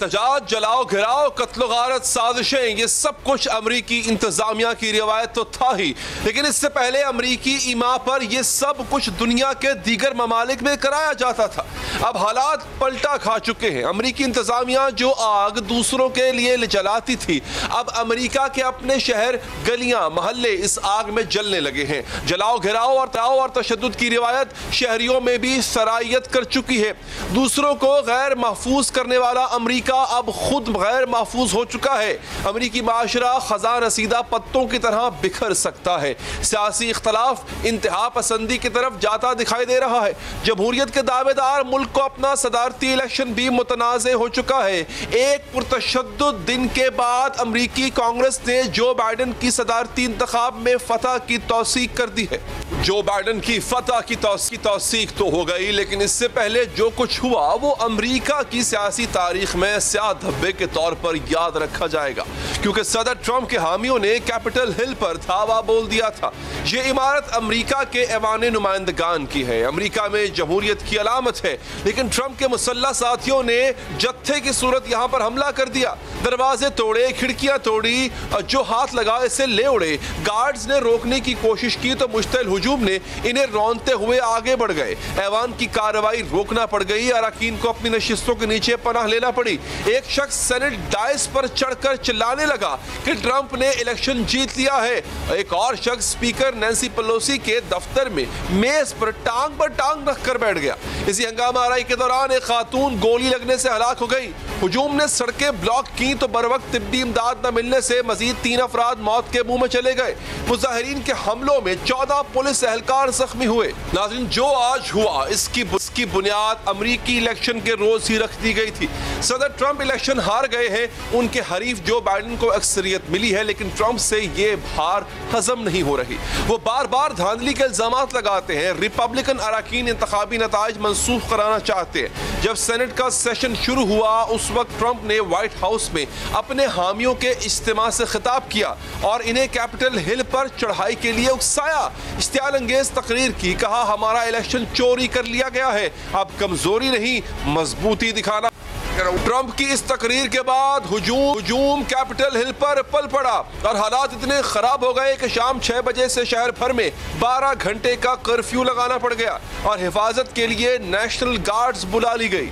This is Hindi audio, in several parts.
एहतजाज, जलाओ घिराओ, कत्लो गारत, साजिशें, ये सब कुछ अमरीकी इंतजामिया की रिवायत तो था ही, लेकिन इससे पहले अमरीकी ईमा पर यह सब कुछ दुनिया के दीगर ममालिक में कराया जाता था। अब हालात पलटा खा चुके हैं। अमरीकी इंतजामिया जो आग दूसरों के लिए जलाती थी, अब अमरीका के अपने शहर, गलियां, मोहल्ले इस आग में जलने लगे हैं। जलाओ घिराओ और तशद्दुद की रिवायत शहरियों में भी सरायत कर चुकी है। दूसरों को गैर महफूज करने वाला अमरीका अब खुद गैर महफूज हो चुका है। अमरीकी माशरा खजा रसीदा पत्तों की तरह बिखर सकता है। सियासी इख्तलाफ इंतहा पसंदी की तरफ जाता दिखाई दे रहा है। जमहूरियत के दावेदार मुल्क को अपना सदारती इलेक्शन भी मुतनाज़ हो चुका है। एक पुरतशद्दुद दिन के बाद अमरीकी कांग्रेस ने जो बाइडन की सदारती इंतखाब में फतह की तौसीक कर दी है। जो बाइडन की फतह की तौसीक तो हो गई, लेकिन इससे पहले जो कुछ हुआ वो अमरीका की सियासी तारीख में स्याह धब्बे के तौर पर याद रखा जाएगा, क्योंकि सदर ट्रंप के हामियों ने कैपिटल हिल पर धावा बोल दिया था। ये इमारत अमरीका के ऐवान नुमाइंदगान की है, अमरीका में जमहूरियत की अलामत है, लेकिन ट्रंप के मुसल्लह साथियों ने जत्थे की सूरत यहाँ पर हमला कर दिया। दरवाजे तोड़े, खिड़कियां तोड़ी, जो हाथ लगा इसे ले उड़े। गार्ड्स ने रोकने की कोशिश की तो मुश्तइल हुजूम ने इन्हें रौंदते हुए आगे बढ़ गए। ऐवान की कार्रवाई रोकना पड़ गई। अरकान को अपनी नशिस्तों के नीचे पनाह लेना पड़ी। एक शख्स सेनेट डाइस पर चढ़कर चिल्लाने लगा कि ट्रंप ने इलेक्शन जीत लिया है। एक और शख्स स्पीकर नैंसी पेलोसी के दफ्तर में मेज पर टांग रखकर बैठ गया। इसी हंगामा आराई के दौरान एक खातून गोली लगने से हलाक हो गई। हुजूम ने सड़कें ब्लॉक की तो बर वक्त तिब्बी इमदाद न मिलने से मजीद 3 अफराद मौत के मुंह में चले गए। मुजाहिरीन के हमलों में 14 पुलिस एहलकार जख्मी हुए। नाज़रीन, जो आज हुआ इसकी बुनियाद अमरीकी इलेक्शन के रोज ही रख दी गई थी। सदर ट्रंप इलेक्शन हार गए हैं। उनके हरीफ जो बाइडन को अक्सरियत मिली है, लेकिन ट्रंप से ये हार हजम नहीं हो रही। वो बार बार धांधली के इल्जामात लगाते हैं। रिपब्लिकन अरकान इंतखाबी नताइज मंसूख कराना चाहते हैं। जब सेनेट का सेशन शुरू हुआ उस वक्त ट्रंप ने व्हाइट हाउस में अपने हामियों के इज्तिमा से खिताब किया और इन्हें कैपिटल हिल पर चढ़ाई के लिए उकसाया। इश्तियाल अंगेज तकरीर की, कहा हमारा इलेक्शन चोरी कर लिया गया है, अब कमजोरी नहीं मजबूती दिखाना। ट्रंप की इस तकरीर के बाद हुजूम कैपिटल हिल पर पल पड़ा और हालात इतने खराब हो गए कि शाम 6 बजे से शहर भर में 12 घंटे का कर्फ्यू लगाना पड़ गया और हिफाजत के लिए नेशनल गार्ड्स बुला ली गई।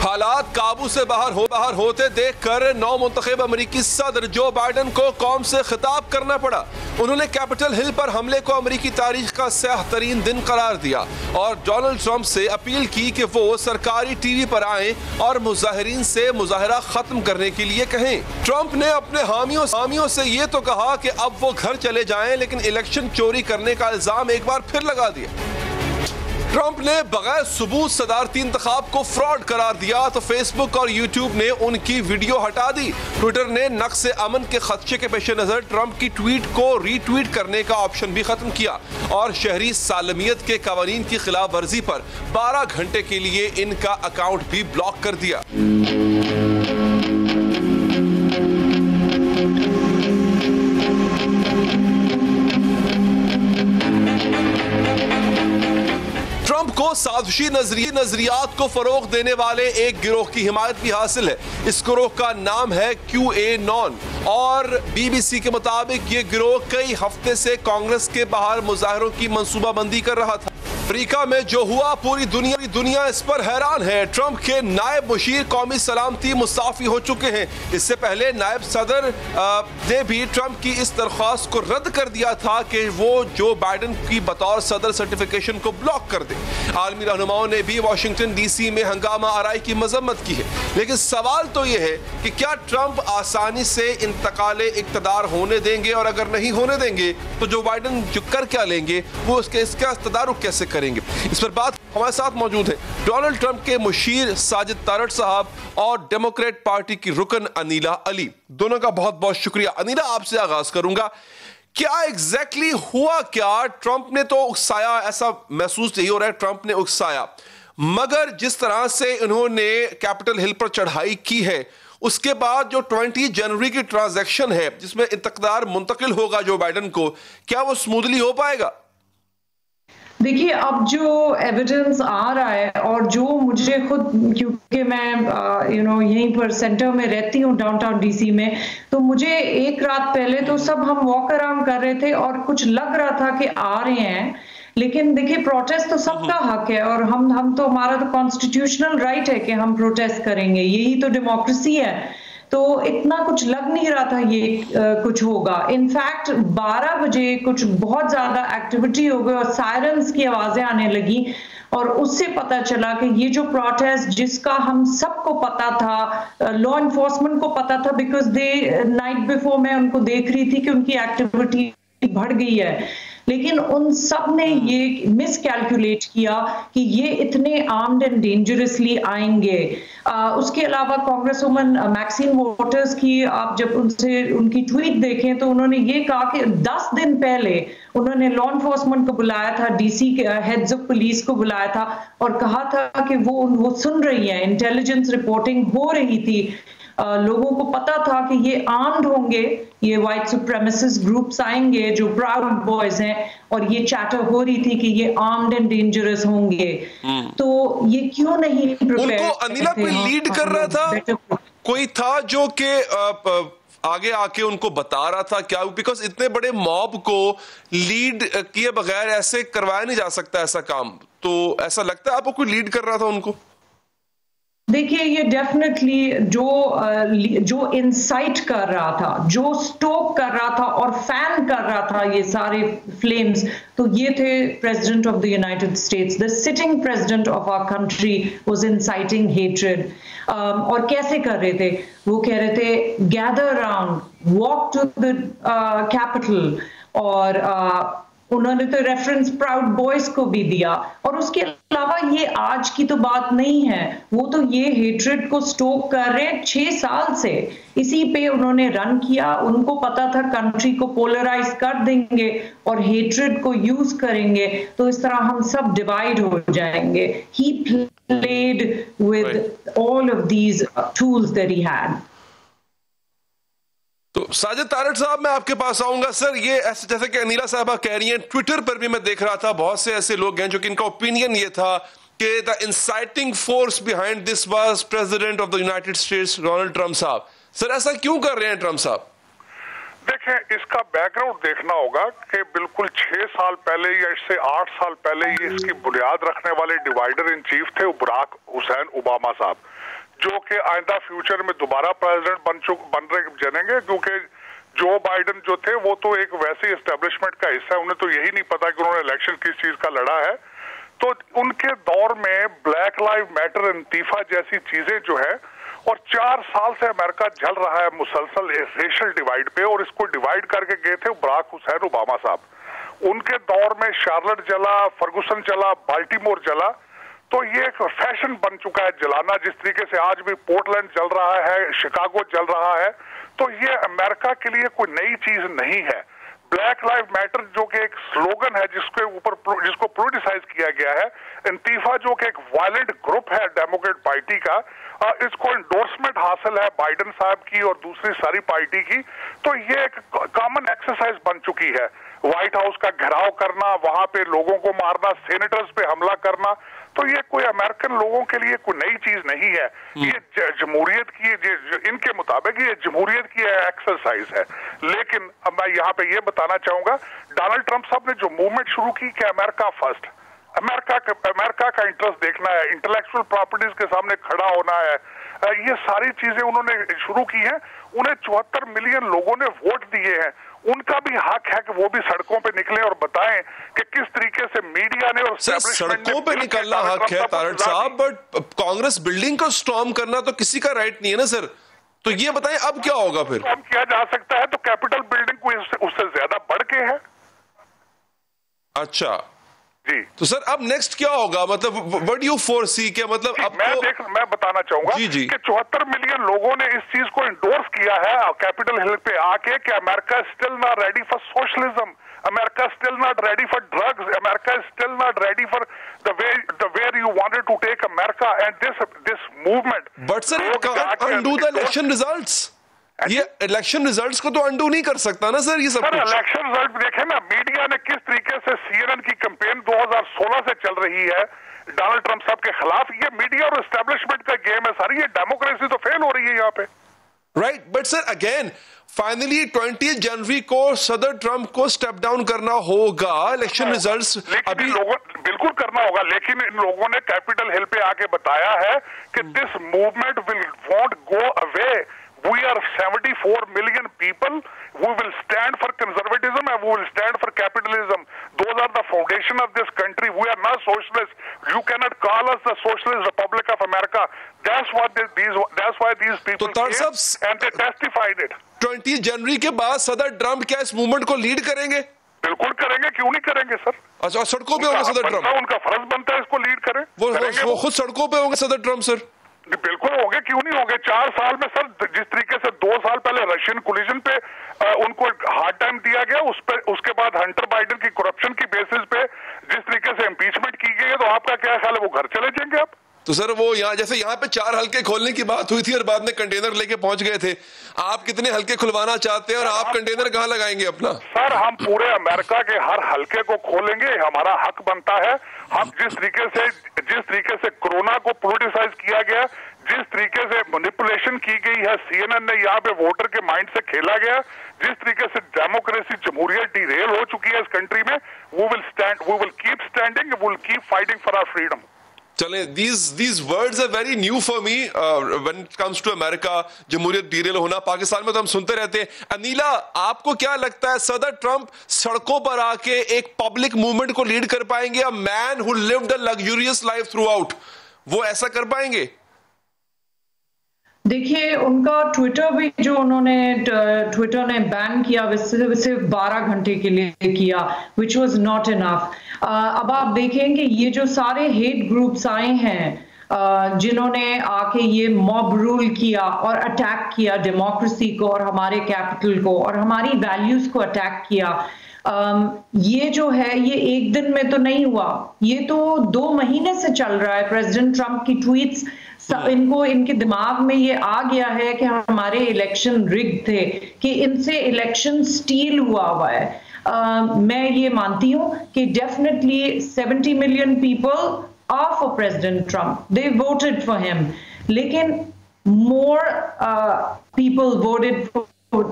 हालात काबू से बाहर होते देखकर नौ मुंतखब अमरीकी सदर जो बाइडन को कौम से खिताब करना पड़ा। उन्होंने कैपिटल हिल पर हमले को अमरीकी तारीख का स्याह तरीन दिन करार दिया और डोनाल्ड ट्रंप से अपील की कि वो सरकारी टीवी पर आए और मुजाहिरीन से मुजाहरा खत्म करने के लिए कहें। ट्रंप ने अपने हामियों से ये तो कहा कि अब वो घर चले जाएं, लेकिन इलेक्शन चोरी करने का इल्जाम एक बार फिर लगा दिया। ट्रंप ने बगैर सबूत सदारती इंतखाब को फ्रॉड करार दिया तो फेसबुक और यूट्यूब ने उनकी वीडियो हटा दी। ट्विटर ने नक्स अमन के खदशे के पेश नजर ट्रंप की ट्वीट को रीट्वीट करने का ऑप्शन भी खत्म किया और शहरी सालमियत के कवानीन की खिलाफ वर्जी पर 12 घंटे के लिए इनका अकाउंट भी ब्लॉक कर दिया। ट्रंप को साजिशी नजरियात को फरोग देने वाले एक गिरोह की हिमायत भी हासिल है। इस गिरोह का नाम है QAnon और BBC के मुताबिक ये गिरोह कई हफ्ते से कांग्रेस के बाहर मुजाहरों की मंसूबाबंदी कर रहा था। अमेरिका में जो हुआ पूरी दुनिया इस पर हैरान है। ट्रंप के नायब मुशीर कौमी सलामती मुस्ताफी हो चुके हैं। इससे पहले नायब सदर ने भी ट्रंप की इस दरख्वास्त को रद्द कर दिया था कि वो जो बाइडन की बतौर सदर सर्टिफिकेशन को ब्लॉक कर दे। आलमी रहनुमाओं ने भी वाशिंगटन DC में हंगामा आराई की मजम्मत की है। लेकिन सवाल तो ये है कि क्या ट्रंप आसानी से इंतकाले इक्तदार होने देंगे, और अगर नहीं होने देंगे तो जो बाइडन जो कर क्या लेंगे वो इसका तदारुक कैसे करेंगे। इस पर बात हमारे साथ मौजूद है डोनाल्ड ट्रंप के मुशीर साजिद तारड़ साहब और डेमोक्रेट पार्टी की रुकन अनीला अली। दोनों का बहुत बहुत शुक्रिया। अनीला, आपसे आगाज करूंगा, क्या एग्जैक्टली हुआ क्या? ट्रंप ने तो उकसाया, ऐसा महसूस नहीं हो रहा है ट्रंप ने उकसाया, मगर जिस तरह से उन्होंने कैपिटल हिल पर चढ़ाई की है उसके बाद जो 20 जनवरी की ट्रांजैक्शन है जिसमें इक़्तिदार मुंतकिल होगा जो बाइडन को, क्या वो स्मूथली हो पाएगा? देखिए, अब जो एविडेंस आ रहा है और जो मुझे खुद, क्योंकि मैं यहीं पर सेंटर में रहती हूँ डाउनटाउन डीसी में, तो मुझे एक रात पहले तो सब हम वॉक अराउंड कर रहे थे और कुछ लग रहा था कि आ रहे हैं, लेकिन देखिए प्रोटेस्ट तो सबका हक है और हम तो, हमारा तो कॉन्स्टिट्यूशनल राइट है कि हम प्रोटेस्ट करेंगे, यही तो डेमोक्रेसी है। तो इतना कुछ लग नहीं रहा था ये कुछ होगा। इनफैक्ट 12 बजे कुछ बहुत ज्यादा एक्टिविटी हो गई और सायरन्स की आवाजें आने लगी और उससे पता चला कि ये जो प्रोटेस्ट जिसका हम सबको पता था, लॉ इन्फोर्समेंट को पता था, बिकॉज दे नाइट बिफोर मैं उनको देख रही थी कि उनकी एक्टिविटी बढ़ गई है, लेकिन उन सब ने ये मिसकैलकुलेट किया कि ये इतने आर्म्ड एंड डेंजरसली आएंगे। उसके अलावा कांग्रेस वुमन मैक्सिम वॉटर्स की आप जब उनसे उनकी ट्वीट देखें तो उन्होंने ये कहा कि 10 दिन पहले उन्होंने लॉ इन्फोर्समेंट को बुलाया था, डीसी के हेड्स ऑफ पुलिस को बुलाया था और कहा था कि वो सुन रही है, इंटेलिजेंस रिपोर्टिंग हो रही थी, लोगों को पता था कि ये आर्म्ड होंगे, ये व्हाइट सुप्रीमेसिस्ट ग्रुप्स आएंगे जो प्राउड बॉयज हैं, और ये चैटर हो रही थी कि ये आर्म्ड एंड डेंजरस होंगे। तो ये क्यों नहीं उनको अनिला कोई लीड कर रहा था, कोई था जो कि आगे आके उनको बता रहा था क्या? बिकॉज इतने बड़े मॉब को लीड किए बगैर ऐसे करवाया नहीं जा सकता ऐसा काम, तो ऐसा लगता है आपको कोई लीड कर रहा था उनको? देखिए, ये डेफिनेटली जो इंसाइट कर रहा था, जो स्टोक कर रहा था और फैन कर रहा था ये सारे फ्लेम्स, तो ये थे president of the United States, the sitting president of our country was inciting hatred. और कैसे कर रहे थे? वो कह रहे थे gather around, walk to the Capitol, और उन्होंने तो रेफरेंस प्राउड बॉयज को भी दिया। और उसके अलावा ये आज की तो बात नहीं है, वो तो ये हेट्रेड को स्टोक कर रहे हैं 6 साल से, इसी पे उन्होंने रन किया। उनको पता था कंट्री को पोलराइज कर देंगे और हेट्रेड को यूज करेंगे तो इस तरह हम सब डिवाइड हो जाएंगे। He played with all of these tools that he had. तो साजिद तारड़ साहब, मैं आपके पास आऊंगा। सर, ये ऐसे जैसे कि अनिला साहबा कह रही हैं, ट्विटर पर भी मैं देख रहा था बहुत से ऐसे लोग हैं जो कि इनका ओपिनियन ये था कि the inciting force behind this was president of the United states Donald Trump साहब। सर, ऐसा क्यों कर रहे हैं ट्रंप साहब? देखें, इसका बैकग्राउंड देखना होगा कि बिल्कुल 6 साल पहले या इससे 8 साल पहले ये इसकी बुनियाद रखने वाले डिवाइडर इन चीफ थे बराक हुसैन ओबामा साहब, जो कि आइंदा फ्यूचर में दोबारा प्रेसिडेंट बन रहे जनेंगे, क्योंकि जो बाइडन जो थे वो तो एक वैसे एस्टेब्लिशमेंट का हिस्सा है, उन्हें तो यही नहीं पता कि उन्होंने इलेक्शन किस चीज का लड़ा है। तो उनके दौर में ब्लैक लाइव मैटर, इंतीफा जैसी चीजें जो है, और 4 साल से अमेरिका झल रहा है मुसलसल रेशियल डिवाइड पे, और इसको डिवाइड करके गए थे बराक हुसैन ओबामा साहब। उनके दौर में शार्लेट जला, फर्गुसन चला, बाल्टीमोर जला, तो ये एक फैशन बन चुका है जलाना, जिस तरीके से आज भी पोर्टलैंड जल रहा है, शिकागो जल रहा है। तो ये अमेरिका के लिए कोई नई चीज नहीं है। ब्लैक लाइव मैटर जो कि एक स्लोगन है जिसको पोलिटिसाइज किया गया है, इंतीफा जो कि एक वायलेंट ग्रुप है डेमोक्रेट पार्टी का, इसको इंडोर्समेंट हासिल है बाइडन साहब की और दूसरी सारी पार्टी की। तो ये एक कॉमन एक्सरसाइज बन चुकी है, व्हाइट हाउस का घेराव करना, वहां पे लोगों को मारना, सेनेटर्स पे हमला करना। तो ये कोई अमेरिकन लोगों के लिए कोई नई चीज नहीं है। ये जमहूरियत की, इनके मुताबिक ये जमहूरियत की एक्सरसाइज है। लेकिन अब मैं यहाँ पे ये बताना चाहूंगा, डोनाल्ड ट्रंप साहब ने जो मूवमेंट शुरू की कि अमेरिका फर्स्ट, अमेरिका का इंटरेस्ट देखना है, इंटेलेक्चुअल प्रॉपर्टीज के सामने खड़ा होना है, ये सारी चीजें उन्होंने शुरू की हैं। उन्हें 74 मिलियन लोगों ने वोट दिए हैं, उनका भी हक है कि वो भी सड़कों पे निकले और बताएं कि किस तरीके से मीडिया ने और सड़कों पे निकलना हक है तारड़ साहब, बट कांग्रेस बिल्डिंग को स्टॉर्म करना तो किसी का राइट नहीं है ना सर। तो ये बताएं अब क्या होगा फिर? स्टॉर्म किया जा सकता है तो कैपिटल बिल्डिंग को उससे ज्यादा बढ़ के है। अच्छा जी, तो सर अब नेक्स्ट क्या होगा? मतलब व्हाट डू यू फोरसी? क्या मतलब अब मैं बताना चाहूंगा कि 74 मिलियन लोगों ने इस चीज को इंडोर्स किया है कैपिटल हिल पे आके कि America still not ready for socialism, America still not ready for drugs, America still not ready for the way you wanted to take America, and this movement. But sir, it can't undo the election results. ये इलेक्शन रिजल्ट्स को तो अंडू नहीं कर सकता ना सर, ये सब सर इलेक्शन रिजल्ट देखे ना, मीडिया ने किस तरीके से CNN की कैंपेन 2016 से चल रही है डोनाल्ड ट्रंप साहब के खिलाफ। ये मीडिया और एस्टेब्लिशमेंट का गेम है सर, ये डेमोक्रेसी तो फेल हो रही है यहाँ पे। Right, but sir again finally 20 जनवरी को सदर ट्रंप को स्टेप डाउन करना होगा। इलेक्शन रिजल्ट्स अभी लोगों बिल्कुल करना होगा, लेकिन इन लोगों ने कैपिटल हिल पे आके बताया है कि this movement will want go away. We are 74 million people who will stand for conservatism and who will stand for capitalism. Those are the foundation of this country. We are not socialists. You cannot call us the Socialist Republic of America. That's why these people came and they testified it. 20 जनवरी के बाद सदर ट्रंप क्या इस मूवमेंट को लीड करेंगे? बिल्कुल करेंगे, क्यों नहीं करेंगे सर। अच्छा, सड़कों पे होंगे सदर ट्रंप? उनका फर्ज बनता है इसको लीड करें। वो खुद सड़कों पे होंगे सदर ट्रंप सर? बिल्कुल होंगे, क्यों नहीं होंगे। 4 साल में सर जिस तरीके से 2 साल पहले रशियन कोलिजन पे उनको हार्ड टाइम दिया गया, उसके बाद हंटर बाइडेन की करप्शन की बेसिस पे जिस तरीके से इम्पीचमेंट की गई है, तो आपका क्या ख्याल है वो घर चले जाएंगे आप? तो सर वो यहाँ जैसे यहाँ पे 4 हल्के खोलने की बात हुई थी और बाद में कंटेनर लेके पहुंच गए थे, आप कितने हल्के खुलवाना चाहते हैं और आप कंटेनर कहाँ लगाएंगे अपना? सर हम पूरे अमेरिका के हर हल्के को खोलेंगे, हमारा हक बनता है। हम जिस तरीके से कोरोना को पोलिटिसाइज किया गया, जिस तरीके से मैनिपुलेशन की गई है, CNN ने यहाँ पे वोटर के माइंड से खेला गया, जिस तरीके से डेमोक्रेसी जमहूरियत डिरेल हो चुकी है इस कंट्री में, we will keep standing, we will keep fighting for our freedom. चले, these words are very new for me when it comes to America. जमहूरियत डिरेल होना, पाकिस्तान में तो हम सुनते रहते हैं। अनीला, आपको क्या लगता है सदर ट्रंप सड़कों पर आके एक पब्लिक मूवमेंट को लीड कर पाएंगे? A man who lived a luxurious life through out, वो ऐसा कर पाएंगे? देखिए, उनका ट्विटर भी जो उन्होंने ट्विटर ने बैन किया सिर्फ 12 घंटे के लिए किया, विच वॉज नॉट इनफ। अब आप देखेंगे ये जो सारे हेट ग्रुप्स आए हैं जिन्होंने आके ये मॉब रूल किया और अटैक किया डेमोक्रेसी को और हमारे कैपिटल को और हमारी वैल्यूज को अटैक किया, ये जो है ये एक दिन में तो नहीं हुआ, ये तो 2 महीने से चल रहा है। प्रेसिडेंट ट्रंप की ट्वीट्स इनको इनके दिमाग में ये आ गया है कि हमारे इलेक्शन रिग थे, कि इनसे इलेक्शन स्टील हुआ है। मैं ये मानती हूँ कि definitely 70 million people are for president Trump, they voted for him, लेकिन more people voted for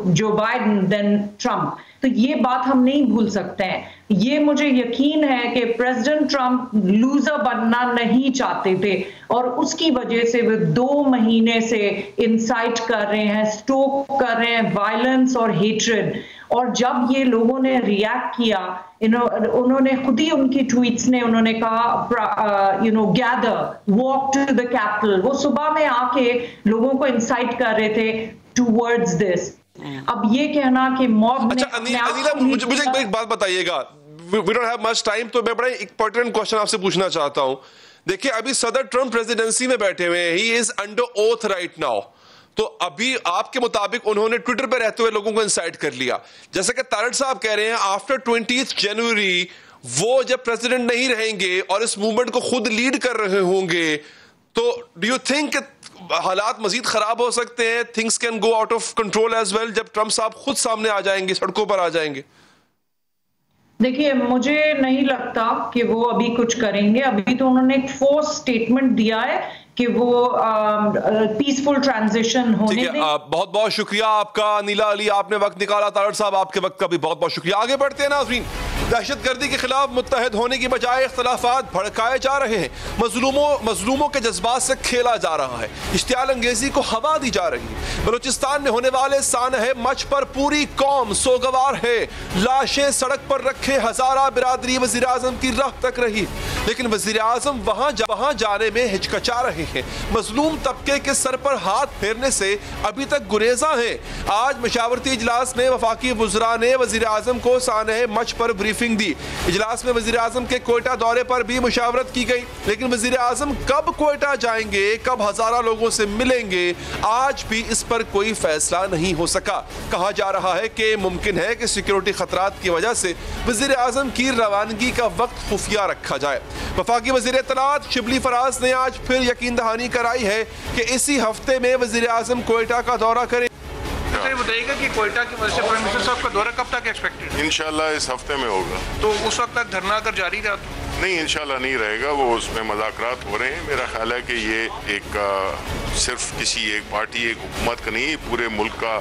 Joe Biden than Trump. तो ये बात हम नहीं भूल सकते हैं। ये मुझे यकीन है कि प्रेसिडेंट ट्रंप लूजर बनना नहीं चाहते थे और उसकी वजह से वो 2 महीने से इंसाइट कर रहे हैं, स्टोक कर रहे हैं वायलेंस और हेट्रेड। और जब ये लोगों ने रिएक्ट किया, उन्होंने खुद ही उनकी ट्वीट्स ने उन्होंने कहा gather walk to the Capitol, वो सुबह में आके लोगों को इंसाइट कर रहे थे टूवर्ड्स दिस। अब ये कहना कि मॉब अच्छा, अनीला मुझे एक बात बताइएगा, we don't have much time, तो मैं बड़ा इंपॉर्टेंट क्वेश्चन आपसे पूछना चाहता हूं। देखिए, अभी सदर ट्रंप प्रेसिडेंसी में बैठे हुए हैं, he is under oath right now. तो अभी आपके मुताबिक उन्होंने ट्विटर पे रहते हुए लोगों को इंसाइट कर लिया, जैसे कि तारड़ साहब कह रहे हैं आफ्टर 20 जनवरी वो जब प्रेसिडेंट नहीं रहेंगे और इस मूवमेंट को खुद लीड कर रहे होंगे, तो डू यू थिंक हालात मजीद खराब हो सकते हैं? Things can go out of control as well जब ट्रंप साहब खुद सामने आ जाएंगे, सड़कों पर आ जाएंगे? देखिए, मुझे नहीं लगता कि वो अभी कुछ करेंगे। अभी तो उन्होंने एक फोर्स स्टेटमेंट दिया है कि वो पीसफुल ट्रांजिशन होने दें। बहुत बहुत शुक्रिया आपका अनीला अली, आपने वक्त निकाला। तारड़ साहब, आपके वक्त का भी बहुत बहुत शुक्रिया। आगे बढ़ते हैं नाज़रीन। दहशतगर्दी के खिलाफ मुत्तहद होने की बजाय इख्तलाफात भड़काए जा रहे हैं, मजलूमों के जज्बात से खेला जा रहा है, इश्तियाल अंगेजी को हवा दी जा रही है। बलूचिस्तान में होने वाले सानह मच पर पूरी कौम सोगवार है। लाशें सड़क पर रखे हजारा बिरादरी वज़ीर आज़म की राह तक रही, लेकिन वज़ीर आज़म वहां जाने में हिचकचा रहे हैं। मजलूम तबके के सर पर हाथ फेरने से अभी तक गुरेजा हैं। आज मशावरती इजलास में वफाकी वुज़रा ने वज़ीर आज़म को सानह मच पर ब्रीफिंग दी। इजलास में वज़ीर आज़म के कोयटा दौरे पर भी मुशावरत की गई, लेकिन वज़ीर आज़म कब कोयटा जाएंगे, कब हजारा लोगों से मिलेंगे, आज भी इस पर कोई फैसला नहीं हो सका। कहा जा रहा है कि मुमकिन है कि सिक्योरिटी खतरात की वजह से वज़ीर आज़म की रवानगी का वक्त खुफिया रखा जाए। वफाकी वज़ीर इत्तलात शिबली फराज ने आज फिर यकीन दहानी कराई है कि इसी हफ्ते में वज़ीर आज़म कोयटा का दौरा करें। ये बताइएगा कि क्वेटा की वजह से प्राइम मिनिस्टर साहब का दौरा कब तक एक्सपेक्टेड है? इंशाल्लाह इस हफ्ते में होगा। तो उस वक्त तक धरना अगर जारी रहा तो? नहीं, इंशाल्लाह नहीं रहेगा, वो उसमें मुज़ाकरात हो रहे हैं। मेरा ख्याल है कि ये एक सिर्फ किसी एक पार्टी, एक हुकूमत का नहीं, पूरे मुल्क का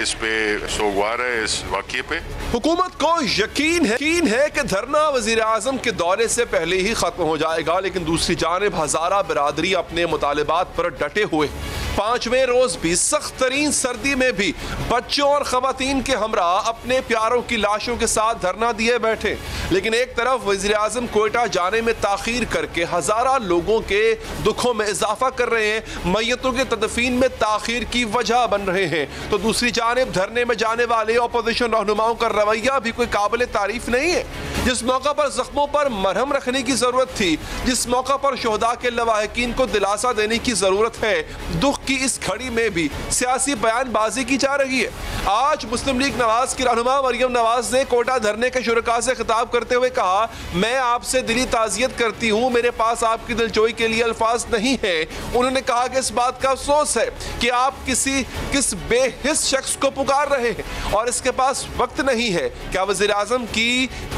इस पे सोगवार है, इस वाक़ये पे। हुकूमत को यकीन है कि धरना वज़ीर आज़म के दौरे से पहले ही खत्म हो जाएगा, लेकिन दूसरी जानिब हज़ारा बिरादरी अपने मुतालिबात पर डटे हुए 5वें रोज भी सख्त तरीन सर्दी में भी बच्चों और खवातीन के हमरा अपने प्यारों की लाशों के साथ धरना दिए बैठे। लेकिन एक तरफ वज़ीर आज़म क्वेटा जाने में ताखीर करके हजारा लोगों के दुखों में इजाफा कर रहे हैं, मैयतों के तदफीन में ताखीर की वजह बन रहे हैं, तो दूसरी जानिब धरने में जाने वाले अपोजिशन रहनुमाओं का रवैया भी कोई काबिल तारीफ नहीं है। जिस मौका पर जख्मों पर मरहम रखने की जरूरत थी, जिस मौका पर शोहदा के लवाहिकीन को दिलासा देने की जरूरत है, दुख की इस घड़ी में भी सियासी बयानबाजी की जा रही है। आज मुस्लिम लीग नवाज की रहनुमा मरियम नवाज ने कोटा धरने के शुरका से खिताब करते हुए कहा, मैं आपसे दिली ताज़ियत करती हूँ, मेरे पास आपकी दिलजोई के लिए अल्फाज नहीं है। उन्होंने कहा कि इस बात का अफसोस है कि आप किस बेहिस शख्स को पुकार रहे हैं और इसके पास वक्त नहीं है। क्या वज़ीर आज़म की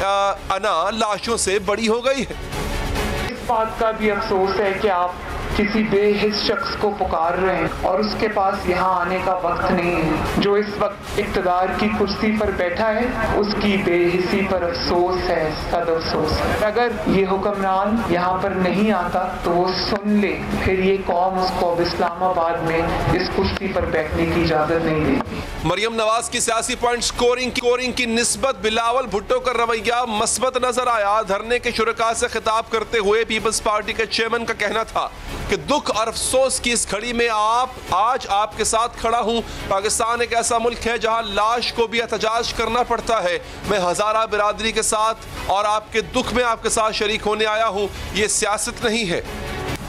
अना लाशों से बड़ी हो गई है? इस बात का भी अफसोस है कि आप किसी बेहिस शख्स को पुकार रहे हैं और उसके पास यहाँ आने का वक्त नहीं है। जो इस वक्त इक़्तिदार की कुर्सी पर बैठा है, उसकी बेहिसी पर अफसोस है, सद अफसोस है। अगर ये हुक्मरान यहाँ पर नहीं आता तो वो सुन ले, फिर ये कौम उसको अब इस्लामाबाद में इस कुर्सी पर बैठने की इजाज़त नहीं देगी। मरियम नवाज की सियासी पॉइंट स्कोरिंग की निस्बत बिलावल भुट्टो का रवैया मस्बत नजर आया। धरने के शुरका से खिताब करते हुए पीपल्स पार्टी के चेयरमैन का कहना था कि दुख और अफसोस की इस घड़ी में आज आपके साथ खड़ा हूं। पाकिस्तान एक ऐसा मुल्क है जहां लाश को भी एहतजाज करना पड़ता है। मैं हजारा बिरादरी के साथ और आपके दुख में आपके साथ शरीक होने आया हूं। ये सियासत नहीं है।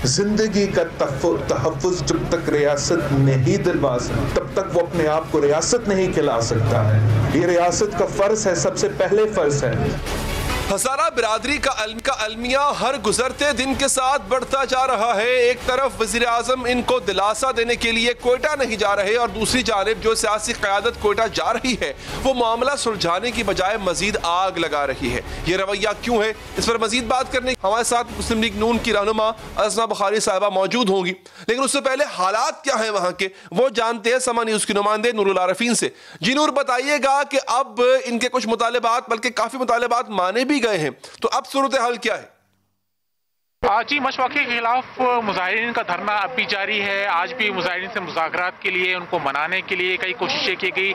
जिंदगी का तहफ़्फ़ुज़ जब तक रियासत नहीं दिलवा तब तक वो अपने आप को रियासत नहीं खिला सकता है। ये रियासत का फर्ज है, सबसे पहले फर्ज है। हज़ारा बिरादरी का अलमिया हर गुजरते दिन के साथ बढ़ता जा रहा है। एक तरफ वज़ीर आज़म इनको दिलासा देने के लिए कोयटा नहीं जा रहे और दूसरी जानिब जो सियासी क़यादत कोयटा जा रही है वो मामला सुलझाने की बजाय मजीद आग लगा रही है। ये रवैया क्यों है, इस पर मजीद बात करने हमारे साथ मुस्लिम लीग नून की रहनुमा अज़ना बुखारी साहिबा मौजूद होंगी। लेकिन उससे पहले हालात क्या है वहाँ के वो जानते हैं समा न्यूज़ की नुमाइंदे नूरुल आरिफीन से। जी नूर, बताइएगा कि अब इनके कुछ मुतालिबात, बल्कि काफ़ी मुतालिबात माने भी गए हैं, तो अब सूरत हाल क्या है? जी, मशवक़े के खिलाफ मुजाहिरीन का धरना अब भी जारी है। आज भी मुजाहिरीन से मुज़ाकरात के लिए, उनको मनाने के लिए कई कोशिशें की गई।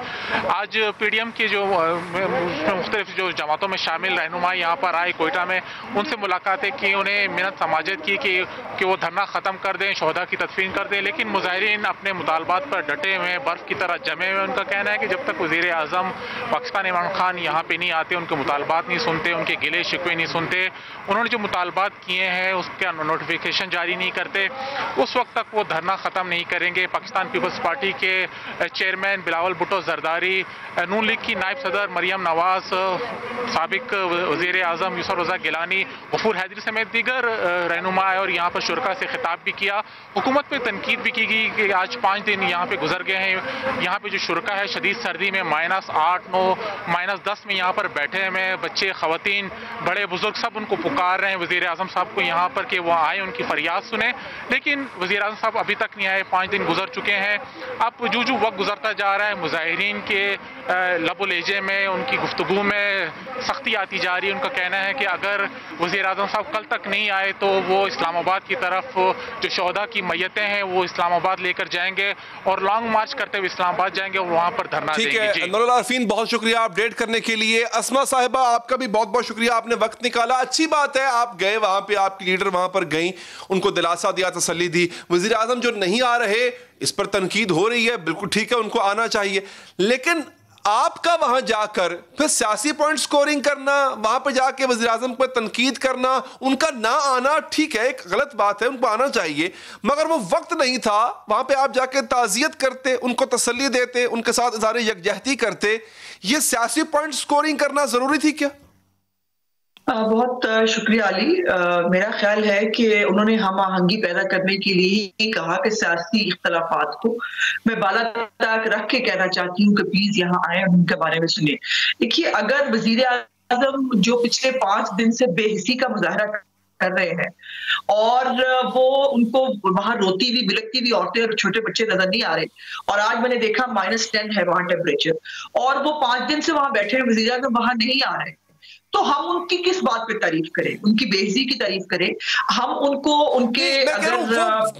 आज PDM के जो मुख्तलिफ जो जमातों में शामिल रहनुमा यहाँ पर आए कोयटा में, उनसे मुलाकातें की, उन्हें मिन्नत समाजत की कि वो धरना ख़त्म कर दें, शोहदा की तदफीन कर दें। लेकिन मुजाहिरीन अपने मुतालबात पर डटे हुए हैं, बर्फ़ की तरह जमे हुए। उनका कहना है कि जब तक वज़ीर आज़म पाकिस्तान इमरान खान यहाँ पर नहीं आते, उनके मुतालबात नहीं सुनते, उनके गिले शिकवे नहीं सुनते, उन्होंने जो मुतालबात किए हैं उसका नोटिफिकेशन जारी नहीं करते, उस वक्त तक वो धरना ख़त्म नहीं करेंगे। पाकिस्तान पीपल्स पार्टी के चेयरमैन बिलावल भुट्टो जरदारी, नून लीग की नायब सदर मरियम नवाज, साबिक वज़ीर आज़म यूसुफ रज़ा गिलानी, गफूर हैदरी समेत दीगर रहनुमा आए और यहाँ पर शुरका से खिताब भी किया। हुकूमत पर तनकीद भी की गई कि आज 5 दिन यहाँ पर गुजर गए हैं। यहाँ पर जो शुरका है शदीद सर्दी में -8, -9, -10 में यहाँ पर बैठे हैं। बच्चे, खवातीन, बड़े बुजुर्ग सब उनको पुकार रहे हैं वज़ीर आज़म साहब को यहाँ पर कि वो आए, उनकी फरियाद सुने। लेकिन वज़ीर आज़म साहब अभी तक नहीं आए। 5 दिन गुजर चुके हैं। अब जो वक्त गुजरता जा रहा है, मुजाहिरीन के लबो लहजे में, उनकी गुफ्तगू में सख्ती आती जा रही है। उनका कहना है कि अगर वज़ीर आज़म साहब कल तक नहीं आए तो वो इस्लामाबाद की तरफ जो शोहदा की मैयतें हैं वो इस्लामाबाद लेकर जाएंगे और लॉन्ग मार्च करते हुए इस्लामाबाद जाएंगे और वहाँ पर धरना देंगे। ठीक है नूरुल आरिफीन, बहुत शुक्रिया अपडेट करने के लिए। अस्मा साहिबा, आपका भी बहुत बहुत शुक्रिया, आपने वक्त निकाला। अच्छी बात है, आप गए वहाँ पे, आपकी लीडर वहाँ पर गई, उनको दिलासा दिया, तसल्ली दी। वज़ीर आज़म जो नहीं आ रहे, इस पर तनकीद हो रही है, बिल्कुल ठीक है, उनको आना चाहिए। लेकिन आपका वहां जाकर फिर सियासी पॉइंट स्कोरिंग करना, वहां पर जाके वज़ीर आज़म पर तनकीद करना, उनका ना आना ठीक है, एक गलत बात है, उनको आना चाहिए, मगर वो वक्त नहीं था। वहां पे आप जाके ताज़ियत करते, उनको तसल्ली देते, उनके साथ इज़हार यकजहती करते। ये सियासी पॉइंट स्कोरिंग करना जरूरी थी क्या? बहुत शुक्रिया अली। मेरा ख्याल है कि उन्होंने हम आहंगी पैदा करने के लिए ही कहा कि सियासी इख्तलाफात को मैं बाला तक रख के कहना चाहती हूँ कि प्लीज यहाँ आए, उनके बारे में सुनिए। देखिए, अगर वजीर आजम जो पिछले 5 दिन से बेहिसी का मुजाहरा कर रहे हैं और वो उनको वहां रोती हुई बिलकती हुई औरतें और छोटे बच्चे नजर नहीं आ रहे, और आज मैंने देखा -10 है वहां टेम्परेचर, और वो 5 दिन से वहां बैठे वजीर आजम वहां नहीं आ रहे, तो हम उनकी किस बात पे तारीफ करें? उनकी बेइज्जती की तारीफ करें? हम उनको उनके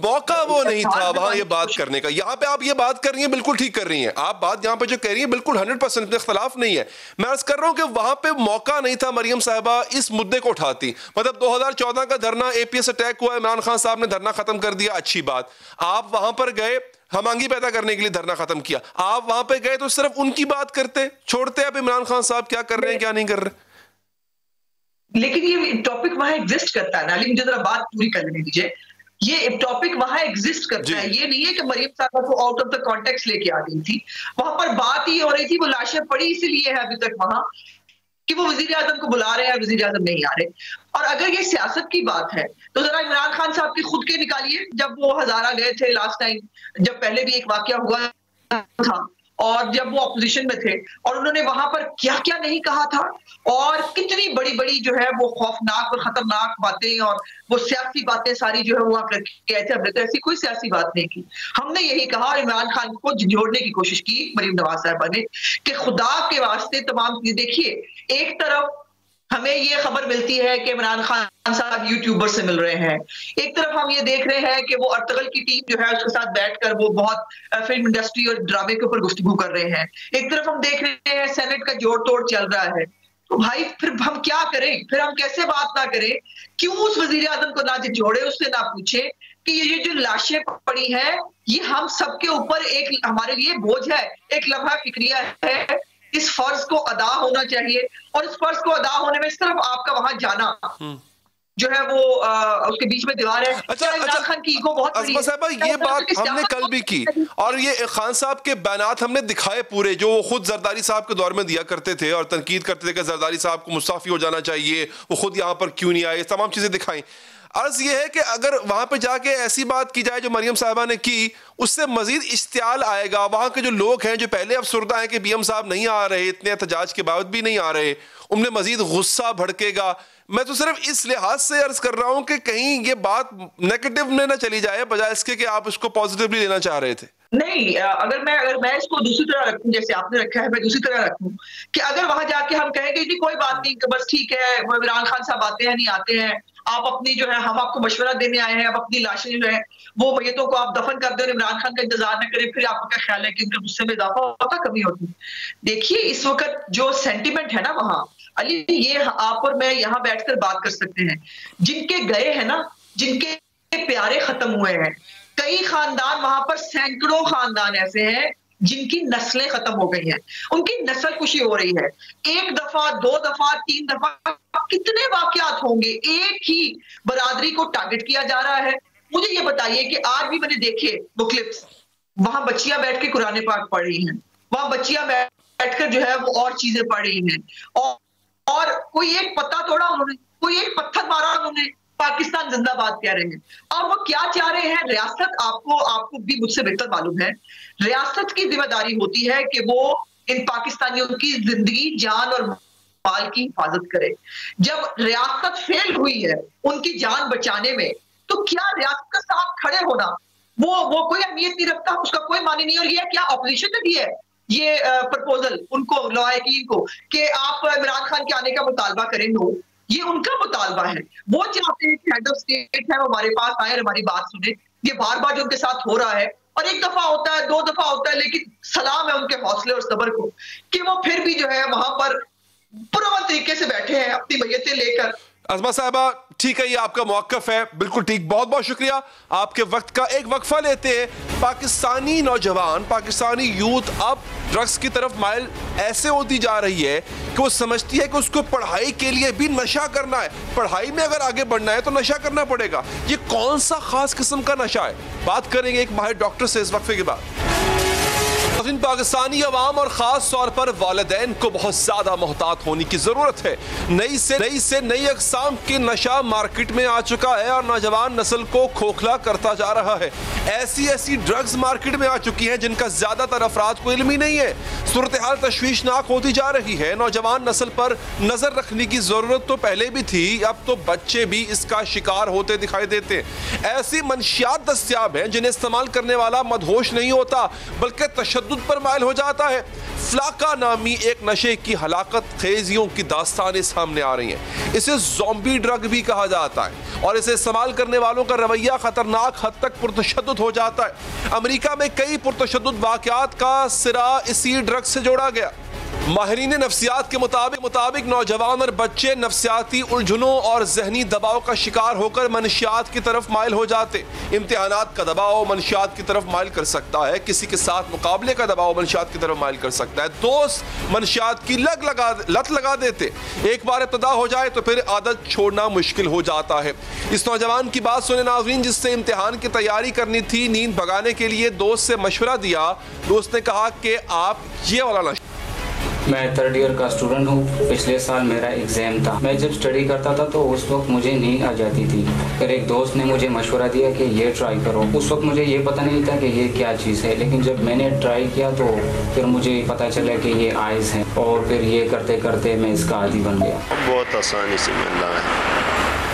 मौका वो नहीं था वहां ये बात करने का। यहाँ पे आप ये बात कर रही हैं, बिल्कुल ठीक कर रही हैं आप। बात यहाँ पे जो कह रही है बिल्कुल 100% इख्तलाफ नहीं है। मैं अर्ज कर रहा हूँ कि वहां पे मौका नहीं था मरियम साहिबा इस मुद्दे को उठाती। मतलब 2014 का धरना, APS अटैक हुआ, इमरान खान साहब ने धरना खत्म कर दिया, अच्छी बात। आप वहां पर गए, हमआंगी पैदा करने के लिए धरना खत्म किया। आप वहां पे गए तो सिर्फ उनकी बात करते, छोड़ते अब इमरान खान साहब क्या कर रहे हैं क्या नहीं कर रहे। लेकिन ये टॉपिक वहां एग्जिस्ट करता है ना, लेकिन मुझे जरा बात पूरी कर लेने दीजिए। ये टॉपिक वहां एग्जिस्ट करता है, ये नहीं है कि मरियम साहबा को आउट ऑफ द कॉन्टेक्स्ट लेके आ गई थी। वहां पर बात ही हो रही थी, वो लाशें पड़ी इसलिए है अभी तक वहां कि वो वजीर आजम को बुला रहे हैं, वजीर आजम नहीं आ रहे। और अगर ये सियासत की बात है तो जरा इमरान खान साहब की खुद के निकालिए। जब वो हजारा गए थे लास्ट टाइम, जब पहले भी एक वाकया हुआ था, और जब वो अपोजिशन में थे, और उन्होंने वहां पर क्या क्या नहीं कहा था, और कितनी बड़ी बड़ी जो है वो खौफनाक और खतरनाक बातें और वो सियासी बातें सारी जो है वो आप कहते थे। हमने तो ऐसी कोई सियासी बात नहीं की। हमने यही कहा, इमरान खान को झंझोड़ने की कोशिश की मरियम नवाज साहिबा ने, कि खुदा के वास्ते तमाम चीजें देखिए। एक तरफ हमें ये खबर मिलती है कि इमरान खान साहब यूट्यूबर से मिल रहे हैं, एक तरफ हम ये देख रहे हैं कि वो अर्तगल की टीम जो है उसके साथ बैठकर वो बहुत फिल्म इंडस्ट्री और ड्रामे के ऊपर गुफ्तगू कर रहे हैं, एक तरफ हम देख रहे हैं सेनेट का जोड़ तोड़ चल रहा है। तो भाई फिर हम क्या करें? फिर हम कैसे बात ना करें? क्यों उस वजीर आजम को ना जोड़े, उससे ना पूछे कि ये जो लाशें पड़ी है ये हम सबके ऊपर एक हमारे लिए बोझ है, एक लम्हा फिक्रिया है। इस फर्ज को अदा होना चाहिए, और इस फर्ज को अदा होने में सिर्फ आपका वहां जाना जो है वो उसके बीच में दीवार है। इमरान खान की ईगो बहुत बड़ी है। साहिबा, ये बात हमने कल भी की, और ये खान साहब के बयानात हमने दिखाए पूरे, जो वो खुद जरदारी साहब के दौर में दिया करते थे और तनकीद करते थे कि जरदारी साहब को मुस्ताफी हो जाना चाहिए, वो खुद यहाँ पर क्यों नहीं आए, तमाम चीजें दिखाई। अर्ज ये है कि अगर वहां पे जाके ऐसी बात की जाए जो मरियम साहिबा ने की, उससे मजीद इश्तियाल आएगा। वहां के जो लोग हैं जो पहले अफसरदा हैं कि BM साहब नहीं आ रहे, इतने एहतजाज के बावजूद भी नहीं आ रहे, उनमें मजीद गुस्सा भड़केगा। मैं तो सिर्फ इस लिहाज से अर्ज कर रहा हूं कि कहीं ये बात नेगेटिव में ना चली जाए, बजाय इसके कि आप इसको पॉजिटिवली लेना चाह रहे थे। नहीं, अगर मैं इसको दूसरी तरह रखूं, जैसे आपने रखा है, मैं दूसरी तरह रखूं कि अगर वहां जाके हम कहेंगे जी कोई बात नहीं, बस ठीक है, वो इमरान खान साहब आते हैं नहीं आते हैं, आप अपनी जो है हम आपको मशवरा देने आए हैं, आप अपनी लाशें जो है वो मैयतों को आप दफन कर दो, इमरान खान का इंतजार न करें, फिर आपको क्या ख्याल है कि उनके गुस्से में इजाफा होता, कमी होती? देखिए, इस वक्त जो सेंटिमेंट है ना वहां अली, ये आप और मैं यहाँ बैठकर बात कर सकते हैं। जिनके गए हैं ना, जिनके प्यारे खत्म हुए हैं, कई खानदान वहां पर, सैकड़ों खानदान ऐसे हैं जिनकी नस्लें खत्म हो गई हैं, उनकी नस्ल कुशी हो रही है। 1 दफा 2 दफा 3 दफा कितने वाकयात होंगे, एक ही बरादरी को टारगेट किया जा रहा है। मुझे ये बताइए कि आज भी मैंने देखे वो क्लिप्स, वहां बच्चियां बैठ के कुरान पाक पढ़ रही हैं, वहां बच्चियां बैठकर जो है वो और चीजें पढ़ रही हैं, और कोई एक पत्ता तोड़ा उन्होंने, कोई एक पत्थर मारा उन्होंने, पाकिस्तान जिंदाबाद कह रहे हैं। और वो क्या चाह रहे हैं? रियासत, आपको भी मुझसे बेहतर मालूम है, रियासत की जिम्मेदारी होती है कि वो इन पाकिस्तानियों की जिंदगी, जान और माल की हिफाजत करे। जब रियासत फेल हुई है उनकी जान बचाने में, तो क्या रियासत का साथ खड़े होना वो कोई अहमियत नहीं रखता, उसका कोई मानी नहीं। और ये क्या ऑपोजिशन ने दी है ये प्रपोजल उनको, लॉयकीन को, कि आप इमरान खान के आने का मुतालबा करें? नो, ये उनका मुतालबा है। वो चाहते हैं कि हेड ऑफ स्टेट है वो हमारे पास आए और हमारी बात सुने। ये बार बार जो उनके साथ हो रहा है, और 1 दफा होता है, 2 दफा होता है, लेकिन सलाम है उनके हौसले और सब्र को कि वो फिर भी जो है वहां पर पुरअमन तरीके से बैठे हैं अपनी मैयतें लेकर। अज़मा साहिबा, ठीक है, ये आपका मौक़िफ़ है, बिल्कुल ठीक, बहुत बहुत शुक्रिया आपके वक्त का। एक वक्फा लेते हैं। पाकिस्तानी नौजवान, पाकिस्तानी यूथ अब ड्रग्स की तरफ माइल ऐसे होती जा रही है कि वो समझती है कि उसको पढ़ाई के लिए भी नशा करना है, पढ़ाई में अगर आगे बढ़ना है तो नशा करना पड़ेगा। ये कौन सा खास किस्म का नशा है? बात करेंगे एक माहिर डॉक्टर से इस वक्फे के बाद। पाकिस्तानी अवाम और खास तौर पर वालिदैन को बहुत ज्यादा मोहतात होने की जरूरत है। नई अक़साम की नशा मार्केट में आ चुका है और नौजवान नस्ल को खोखला करता जा रहा है। ऐसी ड्रग्स मार्केट में आ चुकी हैं जिनका ज्यादातर अफराद को इल्म ही नहीं है। सूरत हाल तशवीशनाक होती जा रही है। नौजवान नस्ल पर नजर रखने की जरूरत तो पहले भी थी, अब तो बच्चे भी इसका शिकार होते दिखाई देते हैं। ऐसी मंशियात दस्तयाब हैं जिन्हें इस्तेमाल करने वाला मदहोश नहीं होता बल्कि तशद्दुद पर माइल हो जाता है। फ्लाका नामी एक नशे की हलाकत खेजियों की दास्तानें सामने आ रही हैं। इसे ज़ॉम्बी ड्रग भी कहा जाता है और इसे इस्तेमाल करने वालों का रवैया खतरनाक हद तक पुरतशद्दुद हो जाता है। अमेरिका में कई पुरतशद्दुद वाक़यात का सिरा इसी ड्रग से जोड़ा गया। माहिरीन नफ्सियात के मुताबिक नौजवान और बच्चे नफ्सियाती उलझनों और जहनी दबाव का शिकार होकर मनशियात की तरफ माइल हो जाते। इम्तिहानात का दबाव मनशियात की तरफ माइल कर सकता है, किसी के साथ मुकाबले का दबाव मनशियात की तरफ माइल कर सकता है, दोस्त मनशियात की लत लगा देते। एक बार इब्तिदा हो जाए तो फिर आदत छोड़ना मुश्किल हो जाता है। इस नौजवान की बात सुने नाज़रीन, जिससे इम्तिहान की तैयारी करनी थी, नींद भगाने के लिए दोस्त से मशवरा दिया तो उसने कहा कि आप ये वाला नशा। मैं 3rd ईयर का स्टूडेंट हूँ। पिछले साल मेरा एग्ज़ाम था। मैं जब स्टडी करता था तो उस वक्त मुझे नींद आ जाती थी। फिर एक दोस्त ने मुझे मशवरा दिया कि ये ट्राई करो। उस वक्त मुझे ये पता नहीं था कि ये क्या चीज़ है, लेकिन जब मैंने ट्राई किया तो फिर मुझे पता चला कि ये आइस है और फिर ये करते करते मैं इसका आदी बन गया। बहुत आसानी से मिल रहा है,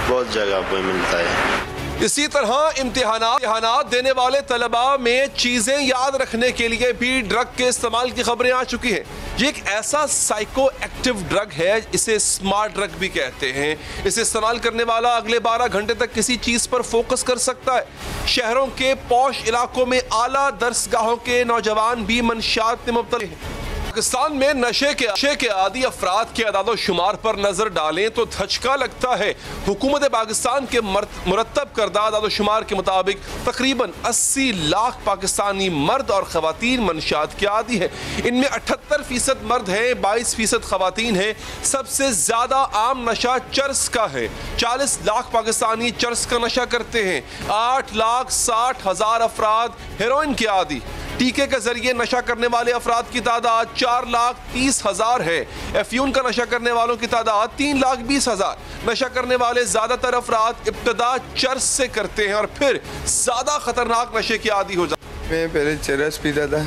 बहुत जगह पर मिलता है। इसी तरह इम्तिहानात देने वाले तलबा में चीज़ें याद रखने के लिए भी ड्रग के इस्तेमाल की खबरें आ चुकी हैं। ये एक ऐसा साइको एक्टिव ड्रग है, इसे स्मार्ट ड्रग भी कहते हैं। इसे इस्तेमाल करने वाला अगले 12 घंटे तक किसी चीज़ पर फोकस कर सकता है। शहरों के पौश इलाकों में आला दरसगाहों के नौजवान भी मनशियात में मुब्तला हैं। पाकिस्तान में नशे के आदी अफराद के अदाद शुमार पर नजर डालें तो धचका लगता है। हुकूमत पाकिस्तान के मुरतब करदा अदाद शुमार के मुताबिक तकरीबन 80 लाख पाकिस्तानी मर्द और खवातीन मनशियात के आदी है। इनमें 78% मर्द हैं, 22% खवातीन हैं। सबसे ज्यादा आम नशा चरस का है। 40 लाख पाकिस्तानी चरस का नशा करते हैं। 8,60,000 अफराद हेरोइन के आदी। टीके के जरिए नशा करने वाले अफराद की तादाद 4,30,000 है। एफ्यून का नशा करने वालों की तादाद 3,20,000। नशा करने वाले ज्यादातर अफराद इब्तदा चरस से करते हैं और फिर ज्यादा खतरनाक नशे के आदी हो जाते हैं। मैं पहले चरस पीता था,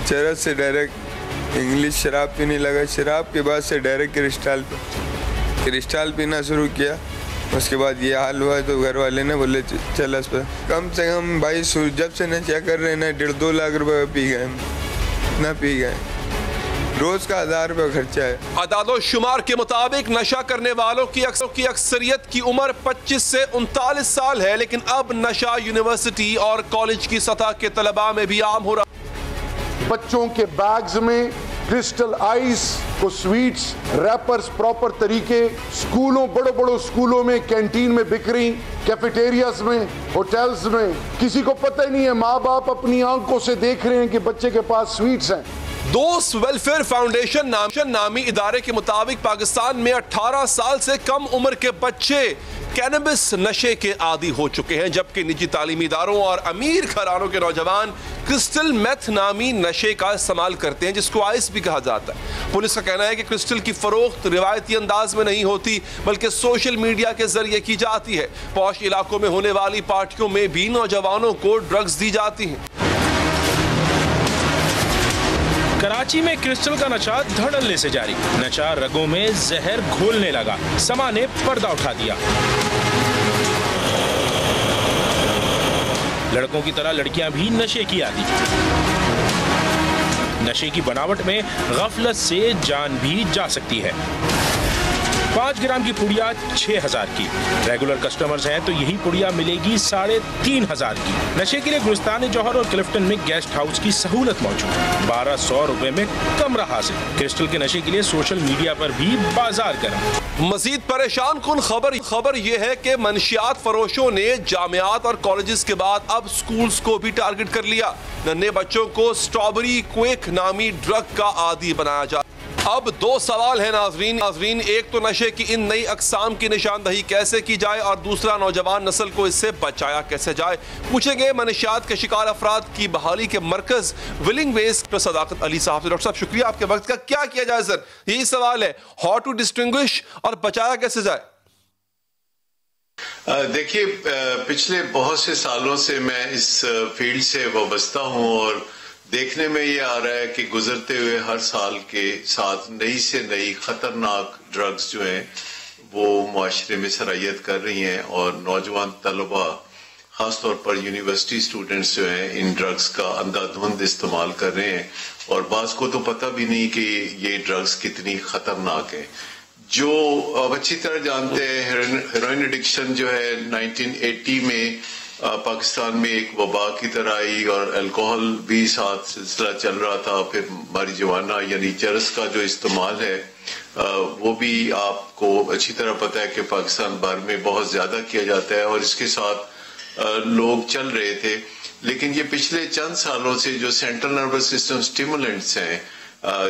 चरस से डायरेक्ट इंग्लिश शराब पीने लगा, शराब के बाद से डायरेक्ट क्रिस्टल पीना शुरू किया। उसके बाद ये हाल हुआ तो घर वाले ने बोले चल इस पर कम से कम भाई जब से नशा कर रहे हैं ना 1.5-2 लाख रुपए पी गए ना पी गए। रोज का 1000 रुपये खर्चा है। अदादो शुमार के मुताबिक नशा करने वालों की अक्सरियत की उम्र 25 से 39 साल है, लेकिन अब नशा यूनिवर्सिटी और कॉलेज की सतह के तलबा में भी आम हो रहा। बच्चों के बैग्स में क्रिस्टल आइस को स्वीट्स रैपर्स प्रॉपर तरीके स्कूलों बड़े स्कूलों में कैंटीन में बिक रही, कैफेटेरियाज में, होटल्स में। किसी को पता ही नहीं है, माँ बाप अपनी आंखों से देख रहे हैं कि बच्चे के पास स्वीट्स हैं। दोस्त वेलफेयर फाउंडेशन नामी इदारे के मुताबिक पाकिस्तान में 18 साल से कम उम्र के बच्चे कैनबिस नशे के आदी हो चुके हैं, जबकि निजी तालीमी इदारों और अमीर घरानों के नौजवान क्रिस्टल मेथ नामी नशे का इस्तेमाल करते हैं, जिसको आइस भी कहा जाता है। पुलिस का कहना है कि क्रिस्टल की फरोख्त रिवायती अंदाज में नहीं होती बल्कि सोशल मीडिया के जरिए की जाती है। पौश इलाकों में होने वाली पार्टियों में भी नौजवानों को ड्रग्स दी जाती हैं। कराची में क्रिस्टल का नशा धड़ल्ले से जारी। नशा रगों में जहर घोलने लगा। समा ने पर्दा उठा दिया। लड़कों की तरह लड़कियां भी नशे की आदी। नशे की बनावट में गफलत से जान भी जा सकती है। 5 ग्राम की पुड़िया 6,000 की। रेगुलर कस्टमर्स हैं तो यही पुड़िया मिलेगी 3,500 की। नशे के लिए गुलिस्तान जौहर और क्लिफ्टन में गेस्ट हाउस की सहूलत मौजूद। 1,200 रुपए में कमरा हासिल। क्रिस्टल के नशे के लिए सोशल मीडिया पर भी बाजार गर्म। मजीद परेशान कुन खबर यह है कि मनशियात फरोशों ने जामियात और कॉलेजेस के बाद अब स्कूल्स को भी टारगेट कर लिया। नन्हे बच्चों को स्ट्रॉबेरी क्वेक नामी ड्रग का आदी बनाया जा अब दो सवाल है नाजरीन, एक तो नशे की इन नई अकसाम की निशानदही कैसे की जाए और दूसरा नौजवान नस्ल को इससे बचाया कैसे जाए। पूछेंगे मनशियात के शिकार अफराद की बहाली के मरकज विलिंग वेज पर सदाकत अली साहब से। डॉक्टर साहब शुक्रिया आपके वक्त का। क्या किया जाए सर, यही सवाल है, हाउ टू डिस्टिंग्विश और बचाया कैसे जाए। देखिए, पिछले बहुत से सालों से मैं इस फील्ड से वाबस्ता हूं और देखने में ये आ रहा है कि गुजरते हुए हर साल के साथ नई से नई खतरनाक ड्रग्स जो हैं वो मुआशरे में सरायत कर रही हैं और नौजवान तलबा खासतौर पर यूनिवर्सिटी स्टूडेंट्स जो हैं इन ड्रग्स का अंधाधुंध इस्तेमाल कर रहे हैं और बाज़ को तो पता भी नहीं कि ये ड्रग्स कितनी खतरनाक है। जो अब अच्छी तरह जानते हैं, हेरोइन एडिक्शन जो है 1980 में पाकिस्तान में एक वबा की तरह आई और अल्कोहल भी साथ सिलसिला चल रहा था। फिर मारिजुआना यानी चरस का जो इस्तेमाल है वो भी आपको अच्छी तरह पता है कि पाकिस्तान भर में बहुत ज्यादा किया जाता है और इसके साथ लोग चल रहे थे। लेकिन ये पिछले चंद सालों से जो सेंट्रल नर्वस सिस्टम स्टिमुलेंट्स हैं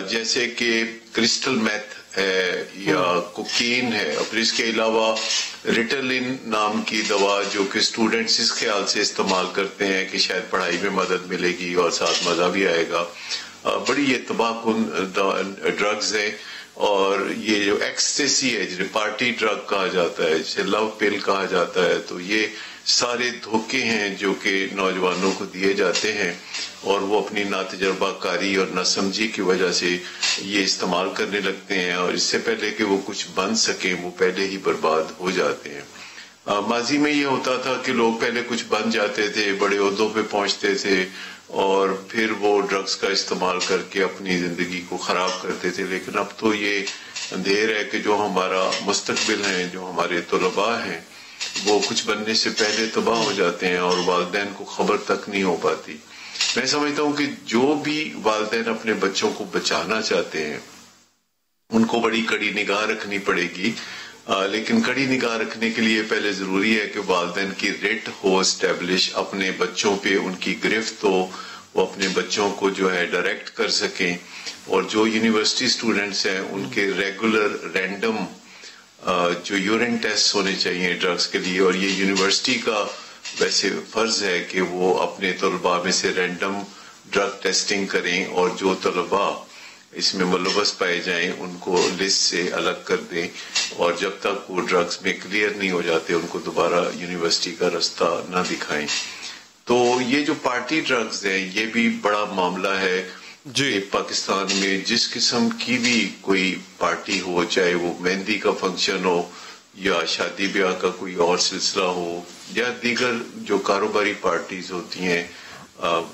जैसे कि क्रिस्टल मेथ है या कोकीन है और फिर इसके अलावा रिटलिन नाम की दवा जो कि स्टूडेंट्स इस ख्याल से इस्तेमाल करते हैं कि शायद पढ़ाई में मदद मिलेगी और साथ मजा भी आएगा। बड़ी ये तबाहकुन ड्रग्स है और ये जो एक्सटेसी है जिसे पार्टी ड्रग कहा जाता है, जिसे लव पिल कहा जाता है, तो ये सारे धोखे हैं जो कि नौजवानों को दिए जाते हैं और वो अपनी नातजर्बाकारी और नासमझी की वजह से ये इस्तेमाल करने लगते हैं और इससे पहले कि वो कुछ बन सके वो पहले ही बर्बाद हो जाते हैं। माजी में ये होता था कि लोग पहले कुछ बन जाते थे, बड़े ओहदों पे पहुंचते थे और फिर वो ड्रग्स का इस्तेमाल करके अपनी जिंदगी को खराब करते थे। लेकिन अब तो ये अंधेर है कि जो हमारा मुस्तकबिल है, जो हमारे तलबा हैं, वो कुछ बनने से पहले तबाह हो जाते हैं और वालिदैन को खबर तक नहीं हो पाती। मैं समझता हूँ कि जो भी वालिदैन अपने बच्चों को बचाना चाहते हैं उनको बड़ी कड़ी निगाह रखनी पड़ेगी। लेकिन कड़ी निगाह रखने के लिए पहले जरूरी है कि वालिदैन की रेट हो एस्टेब्लिश, अपने बच्चों पे उनकी गिरफ्त हो, वो अपने बच्चों को जो है डायरेक्ट कर सकें और जो यूनिवर्सिटी स्टूडेंट्स हैं उनके रेगुलर रैंडम जो यूरिन टेस्ट होने चाहिए ड्रग्स के लिए और ये यूनिवर्सिटी का वैसे फर्ज है कि वो अपने तलबा में से रैंडम ड्रग टेस्टिंग करें और जो तलबा इसमें मुलव्वस पाए जाएं उनको लिस्ट से अलग कर दें और जब तक वो ड्रग्स में क्लियर नहीं हो जाते उनको दोबारा यूनिवर्सिटी का रास्ता ना दिखाएं। तो ये जो पार्टी ड्रग्स हैं ये भी बड़ा मामला है जी। पाकिस्तान में जिस किस्म की भी कोई पार्टी हो, चाहे वो मेहंदी का फंक्शन हो या शादी ब्याह का कोई और सिलसिला हो या दीगर जो कारोबारी पार्टीज होती हैं,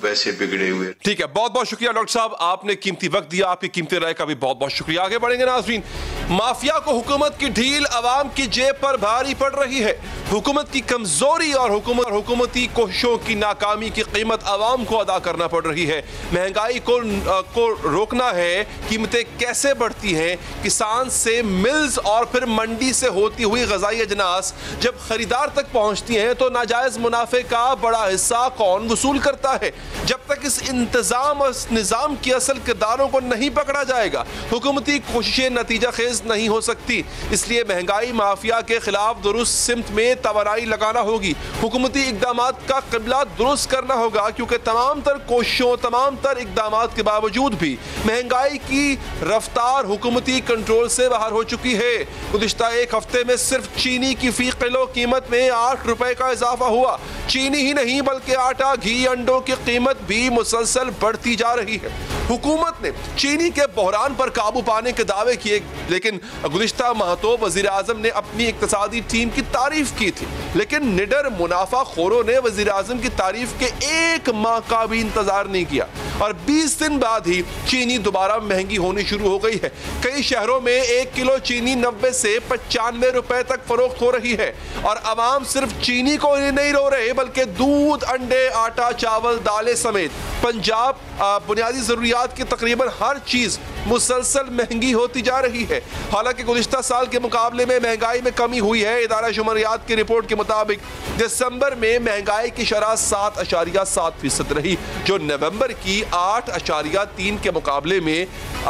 वैसे बिगड़े हुए। ठीक है, बहुत बहुत शुक्रिया डॉक्टर साहब, आपने कीमती वक्त दिया, आपकी कीमती राय का भी बहुत बहुत शुक्रिया। आगे बढ़ेंगे नाज़रीन। माफिया को हुकूमत की ढील अवाम की जेब पर भारी पड़ रही है। हुकूमत की कमजोरी और हुकूमती कोशिशों की नाकामी की कीमत अवाम को अदा करना पड़ रही है। महंगाई को रोकना है, कीमतें कैसे बढ़ती हैं, किसान से मिल्स और फिर मंडी से होती हुई ग़िज़ाई अजनास जब खरीदार तक पहुंचती हैं तो नाजायज मुनाफे का बड़ा हिस्सा कौन वसूल करता है। जब तक इस इंतजाम और निजाम की असल किरदारों को नहीं पकड़ा जाएगा हुकूमती कोशिशें नतीजा खेज नहीं हो सकती। इसलिए महंगाई माफिया के खिलाफ दुरुस्त सिमत में तवानाई लगाना होगी, हुकूमती इकदामात का क़िबला दुरुस्त करना होगा क्योंकि तमाम तर कोशिशों, तमाम तर इकदामात के बावजूद भी महंगाई की रफ्तार हुकूमती कंट्रोल से बाहर हो चुकी है। गुज़िश्ता एक हफ्ते में सिर्फ चीनी की फी किलो कीमत में 8 रुपए का इजाफा हुआ। चीनी ही नहीं बल्कि आटा, घी, अंडों की कीमत भी मुसलसल बढ़ती जा रही है। हुकूमत ने चीनी के बहरान पर काबू पाने के दावे किए, लेकिन गुज़िश्ता माह तो वज़ीर आज़म ने अपनी इक़्तिसादी टीम की तारीफ की थी, लेकिन निडर मुनाफा खोरों ने वज़ीर आज़म की तारीफ के 1 माह का भी इंतजार नहीं किया और 20 दिन बाद ही चीनी दोबारा महंगी होनी शुरू हो गई है। कई शहरों में 1 किलो चीनी 90 से 95 रुपए तक फरोख्त हो रही है और अवाम सिर्फ चीनी को नहीं रो रहे बल्कि दूध, अंडे, आटा, चावल, दालें समेत पंजाब बुनियादी जरूरियात की तकरीबन हर चीज मुसलसल महंगी होती जा रही है। हालांकि गुज़िश्ता साल के मुकाबले में महंगाई में कमी हुई है। इदारा शुमारियात की रिपोर्ट के मुताबिक दिसंबर में महंगाई की शरह 7.7% रही, जो नवंबर की 8.3 के मुकाबले में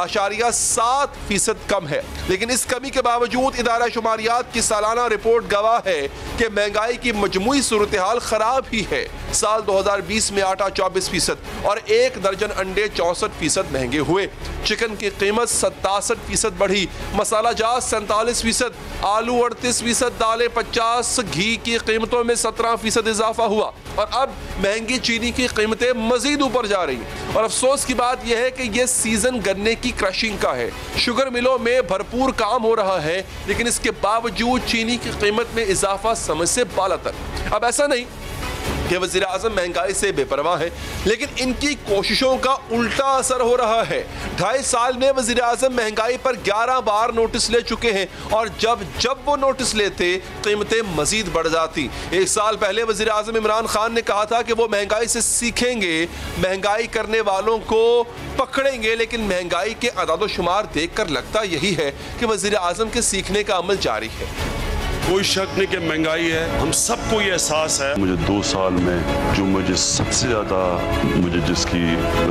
0.7% कम है। लेकिन इस कमी के बावजूद इदारा शुमारियात की सालाना रिपोर्ट गवाह है कि महंगाई की मजमूई सूरत हाल खराब ही है। साल 2020 में आटा 24% और 1 दर्जन अंडे 64% महंगे हुए। चिकन की कीमत 67% बढ़ी, मसाला जात 47%, आलू 38%, दालें 50%, घी की कीमतों में 17% इजाफा हुआ और अब महंगी चीनी की कीमतें मजीद ऊपर जा रही हैं। और अफसोस की बात यह है कि यह सीजन गन्ने की क्रशिंग का है। शुगर मिलों में भरपूर काम हो रहा है, लेकिन इसके बावजूद चीनी की कीमत में इजाफा समझ से बालातर। अब ऐसा नहीं कि वज़ीर आज़म महंगाई से बेपरवाह है, लेकिन इनकी कोशिशों का उल्टा असर हो रहा है। 2.5 साल में वज़ीर आज़म महंगाई पर 11 बार नोटिस ले चुके हैं और जब वो नोटिस लेते कीमतें मजीद बढ़ जाती। 1 साल पहले वज़ीर आज़म इमरान खान ने कहा था कि वो महंगाई से सीखेंगे, महंगाई करने वालों को पकड़ेंगे, लेकिन महंगाई के अदाद-ओ-शुमार देखकर लगता यही है कि वज़ीर आज़म के सीखने का अमल जारी है। कोई शक नहीं कि महंगाई है, हम सबको ये एहसास है। मुझे 2 साल में जो मुझे सबसे ज़्यादा जिसकी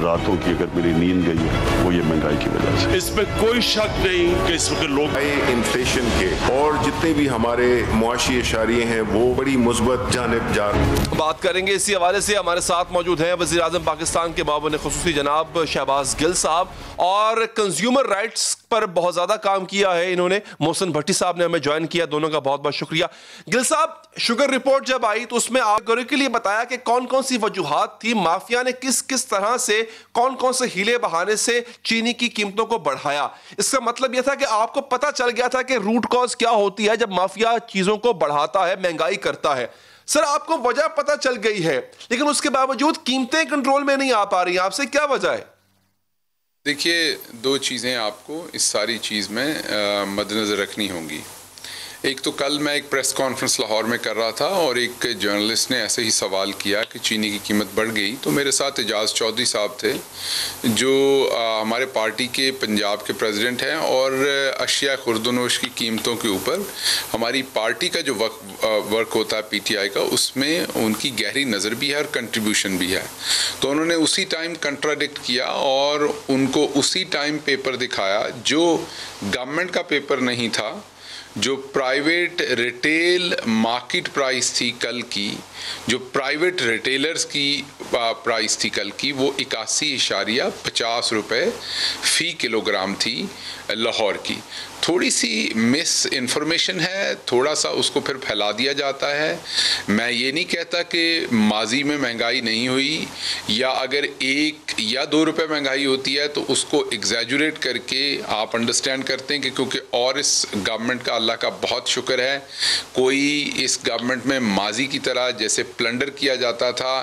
रातों की अगर मेरी नींद गई है वो ये महंगाई की वजह से। इसमें कोई शक नहीं कि इस वक्त लोग इन्फ्लेशन के और जितने भी हमारे मुआशी इशारे हैं वो बड़ी मुस्बत जानिब जा रहे हैं। बात करेंगे इसी हवाले से। हमारे साथ मौजूद हैं वज़ीर आज़म पाकिस्तान के मामून ख़ुसूसी जनाब शहबाज गिल साहब, और कंज्यूमर राइट्स पर बहुत ज़्यादा काम किया है इन्होंने। मोहसिन भट्टी साहब ने हमें ज्वाइन किया, दोनों का बहुत बहुत शुक्रिया। गिल साहब, शुगर रिपोर्ट जब आई तो उसमें आपको के लिए बताया कि कौन कौन सी वजूहात थी, माफिया ने किस किस तरह से कौन कौन से हीले बहाने से चीनी की कीमतों को बढ़ाया। इसका मतलब यह था कि आपको पता चल गया था कि रूट कॉज क्या होती है जब माफिया चीजों को बढ़ाता है, महंगाई करता है। सर, आपको वजह पता चल गई है, लेकिन उसके बावजूद कीमतें कंट्रोल में नहीं आ पा रही, आपसे क्या वजह है? देखिए, 2 चीज़ें आपको इस सारी चीज़ में मद्देनज़र रखनी होंगी। एक तो कल मैं एक प्रेस कॉन्फ्रेंस लाहौर में कर रहा था और एक जर्नलिस्ट ने ऐसे ही सवाल किया कि चीनी की कीमत बढ़ गई, तो मेरे साथ एजाज़ चौधरी साहब थे जो हमारे पार्टी के पंजाब के प्रेसिडेंट हैं और अशिया खुर्दनोश की कीमतों के ऊपर हमारी पार्टी का जो वर्क होता है PTI का, उसमें उनकी गहरी नज़र भी है और कंट्रीब्यूशन भी है। तो उन्होंने उसी टाइम कंट्राडिक्ट किया और उनको उसी टाइम पेपर दिखाया जो गवर्नमेंट का पेपर नहीं था, जो प्राइवेट रिटेल मार्केट प्राइस थी कल की, जो प्राइवेट रिटेलर्स की प्राइस थी कल की, वो 81.50 रुपये फ़ी किलोग्राम थी लाहौर की। थोड़ी सी मिस इन्फॉर्मेशन है, थोड़ा सा उसको फिर फैला दिया जाता है। मैं ये नहीं कहता कि माजी में महंगाई नहीं हुई, या अगर 1 या 2 रुपए महंगाई होती है तो उसको एग्जैजुरेट करके आप अंडरस्टैंड करते हैं कि क्योंकि और इस गवर्नमेंट का अल्लाह का बहुत शुक्र है, कोई इस गवर्नमेंट में माजी की तरह जैसे प्लंडर किया जाता था,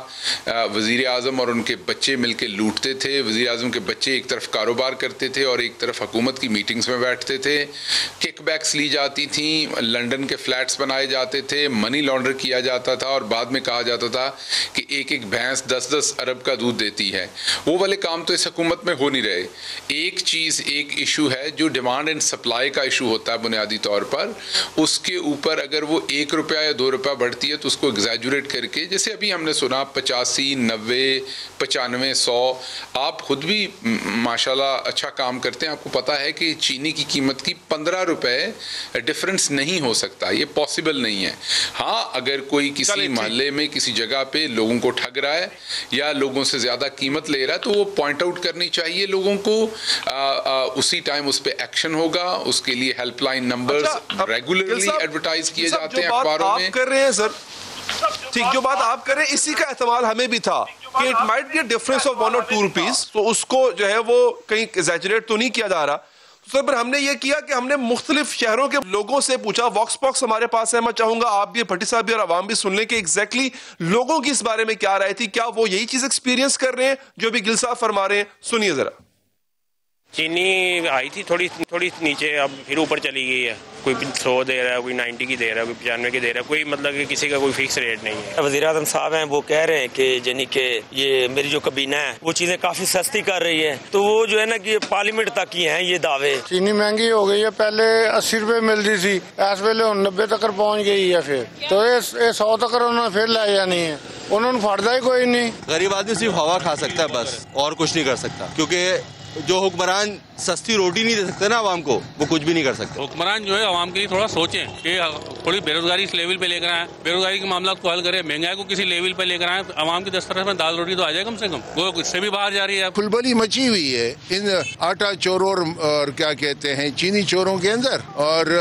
वज़ीर आज़म और उनके बच्चे मिलके लूटते थे, वज़ीर आज़म के बच्चे एक तरफ कारोबार करते थे और एक तरफ हुकूमत की मीटिंग्स में बैठते थे, किकबैक्स ली जाती थी, लंदन के फ्लैट्स बनाए जाते थे, मनी लॉन्डर किया जाता था और बाद में कहा जाता था कि एक भैंस 10-10 अरब का दूध देती है। वो वाले काम तो इस हुकूमत में हो नहीं रहे। एक इशू है जो डिमांड एंड सप्लाई का इशू होता है बुनियादी तौर पर, उसके ऊपर अगर वो 1 रुपया या 2 रुपया बढ़ती है तो उसको एग्जैजुरेट करके, जैसे अभी हमने सुना 85, 90, 95, 100, आप खुद भी माशाल्लाह अच्छा काम करते हैं, आपको पता है कि चीनी की कीमत की 15 रुपए डिफरेंस नहीं हो सकता, ये पॉसिबल नहीं है। हाँ, अगर कोई किसी मोहल्ले में किसी जगह पे लोगों को ठग रहा है या लोगों से ज्यादा कीमत ले रहा है तो वो पॉइंट आउट करनी चाहिए लोगों को, उसी टाइम उस पर एक्शन होगा। उसके लिए हेल्पलाइन नंबर्स रेगुलरली एडवर्टाइज किए जाते हैं अखबारों में। कर रहे हैं सर, ठीक, जो बात आप कर रहे हैं इसी का एहतमाल हमें भी था कि it might be a difference of 1 और 2 रुपीस, तो उसको जो है वो कहीं एग्जैजरेट तो नहीं किया जा रहा। तो फिर हमने ये किया कि हमने मुख्तलिफ शहरों के लोगों से पूछा, वॉक्स पॉक्स हमारे पास है, मैं चाहूंगा आप भी, भट्टी साहब भी और आवाम भी सुन लें कि एग्जैक्टली लोगों की इस बारे में क्या राय थी, क्या वो यही चीज एक्सपीरियंस कर रहे हैं जो भी गिल साहब फरमा रहे हैं। सुनिए जरा। चीनी आई थी थोड़ी नीचे, अब फिर ऊपर चली गई है। कोई 100 दे रहा है, कोई 90 की दे रहा है, कोई 95 की दे रहा है, कोई मतलब कि किसी का कोई फिक्स रेट नहीं है। वज़ीर आज़म साहब हैं, वो कह रहे हैं कि यानी कि ये मेरी जो कबीना है वो चीज़ें काफ़ी सस्ती कर रही है, तो वो जो है ना कि पार्लियामेंट तक ही हैं ये दावे। चीनी महंगी हो गई है, पहले 80 रुपए मिलती थी, इस वेले 90 तक पहुँच गई है, फिर तो ये 100 तक उन्होंने फिर ला जानी है, उन्होंने फाड़दा ही कोई नहीं। गरीब आदमी सिर्फ हवा खा सकता है बस, और कुछ नहीं कर सकता, क्योंकि जो हुक्मरान सस्ती रोटी नहीं दे सकते ना आवाम को, वो कुछ भी नहीं कर सकते। हुक्मरान जो है आवाम के लिए थोड़ा सोचें कि थोड़ी बेरोजगारी इस लेवल पे लेकर आए, बेरोजगारी के मामला को हल करें, महंगाई को किसी लेवल पे लेकर आए, आवाम की दस्तरस में दाल रोटी तो आ जाए कम से कम, वो इससे भी बाहर जा रही है। खुलबली मची हुई है इन आटा चोरों और क्या कहते हैं चीनी चोरों के अंदर, और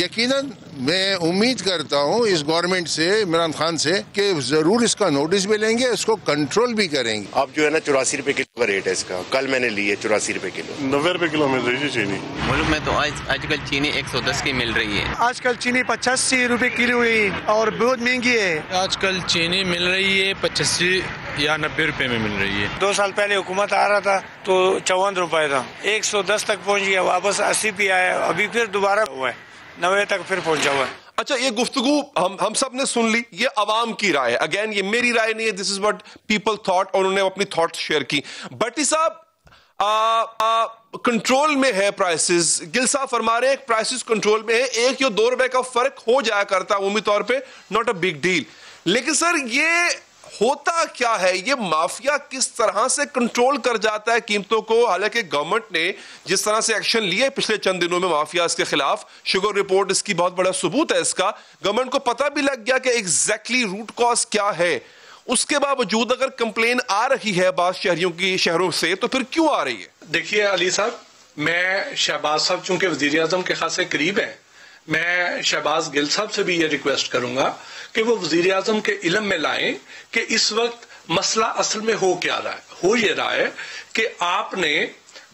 यकीनन मैं उम्मीद करता हूँ इस गवर्नमेंट से, इमरान खान से, कि जरूर इसका नोटिस भी लेंगे, इसको कंट्रोल भी करेंगे। अब जो है ना 84 रुपए किलो का रेट है इसका, कल मैंने ली है 84 रुपए किलो। 90 रुपए किलो मिल रही है चीनी मुल्क में, तो आजकल चीनी 110 की मिल रही है। आजकल चीनी 85 रुपए किलो हुई और बहुत महंगी है। आजकल चीनी मिल रही है 85 या 90 रुपए में मिल रही है। 2 साल पहले हुकूमत आ रहा था तो 54 रुपए था, 110 तक पहुँच गया, वापस 80 पे आया, अभी फिर दोबारा हुआ है 90 तक फिर पहुंचा हुआ है। अच्छा, ये गुफ्तगू हम सब ने सुन ली, ये अवाम की राय है। अगेन ये मेरी राय नहीं है, this is what people thought, और उन्होंने अपनी थॉट्स शेयर की। भट्टी साहब, कंट्रोल में है प्राइसेस, गिल साहब फरमा रहे हैं प्राइसेस कंट्रोल में है, 1 या 2 रुपए का फर्क हो जाया करता है उम्मीद तौर पे, नॉट अ बिग डील। लेकिन सर ये होता क्या है, ये माफिया किस तरह से कंट्रोल कर जाता है कीमतों को? हालांकि गवर्नमेंट ने जिस तरह से एक्शन लिया है पिछले चंद दिनों में माफिया के खिलाफ, शुगर रिपोर्ट इसकी बहुत बड़ा सबूत है इसका, गवर्नमेंट को पता भी लग गया कि एग्जैक्टली रूट कॉज क्या है। उसके बावजूद अगर कंप्लेन आ रही है बात शहरों से, तो फिर क्यों आ रही है? देखिए अली साहब, मैं शहबाज साहब चूंकि वजीर आजम के खासे करीब है, मैं शहबाज गिल साहब से भी ये रिक्वेस्ट करूंगा कि वो वजीर आजम के इल्म में लाएं कि इस वक्त मसला असल में हो क्या रहा है। हो ये रहा है कि आपने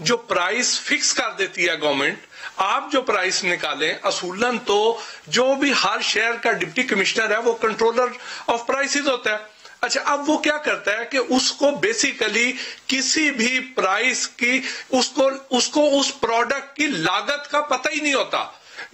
जो प्राइस फिक्स कर देती है गवर्नमेंट, आप जो प्राइस निकालें, असूलन तो जो भी हर शहर का डिप्टी कमिश्नर है वो कंट्रोलर ऑफ प्राइसेस होता है। अच्छा, अब वो क्या करता है कि उसको बेसिकली किसी भी प्राइस की उसको उस प्रोडक्ट की लागत का पता ही नहीं होता।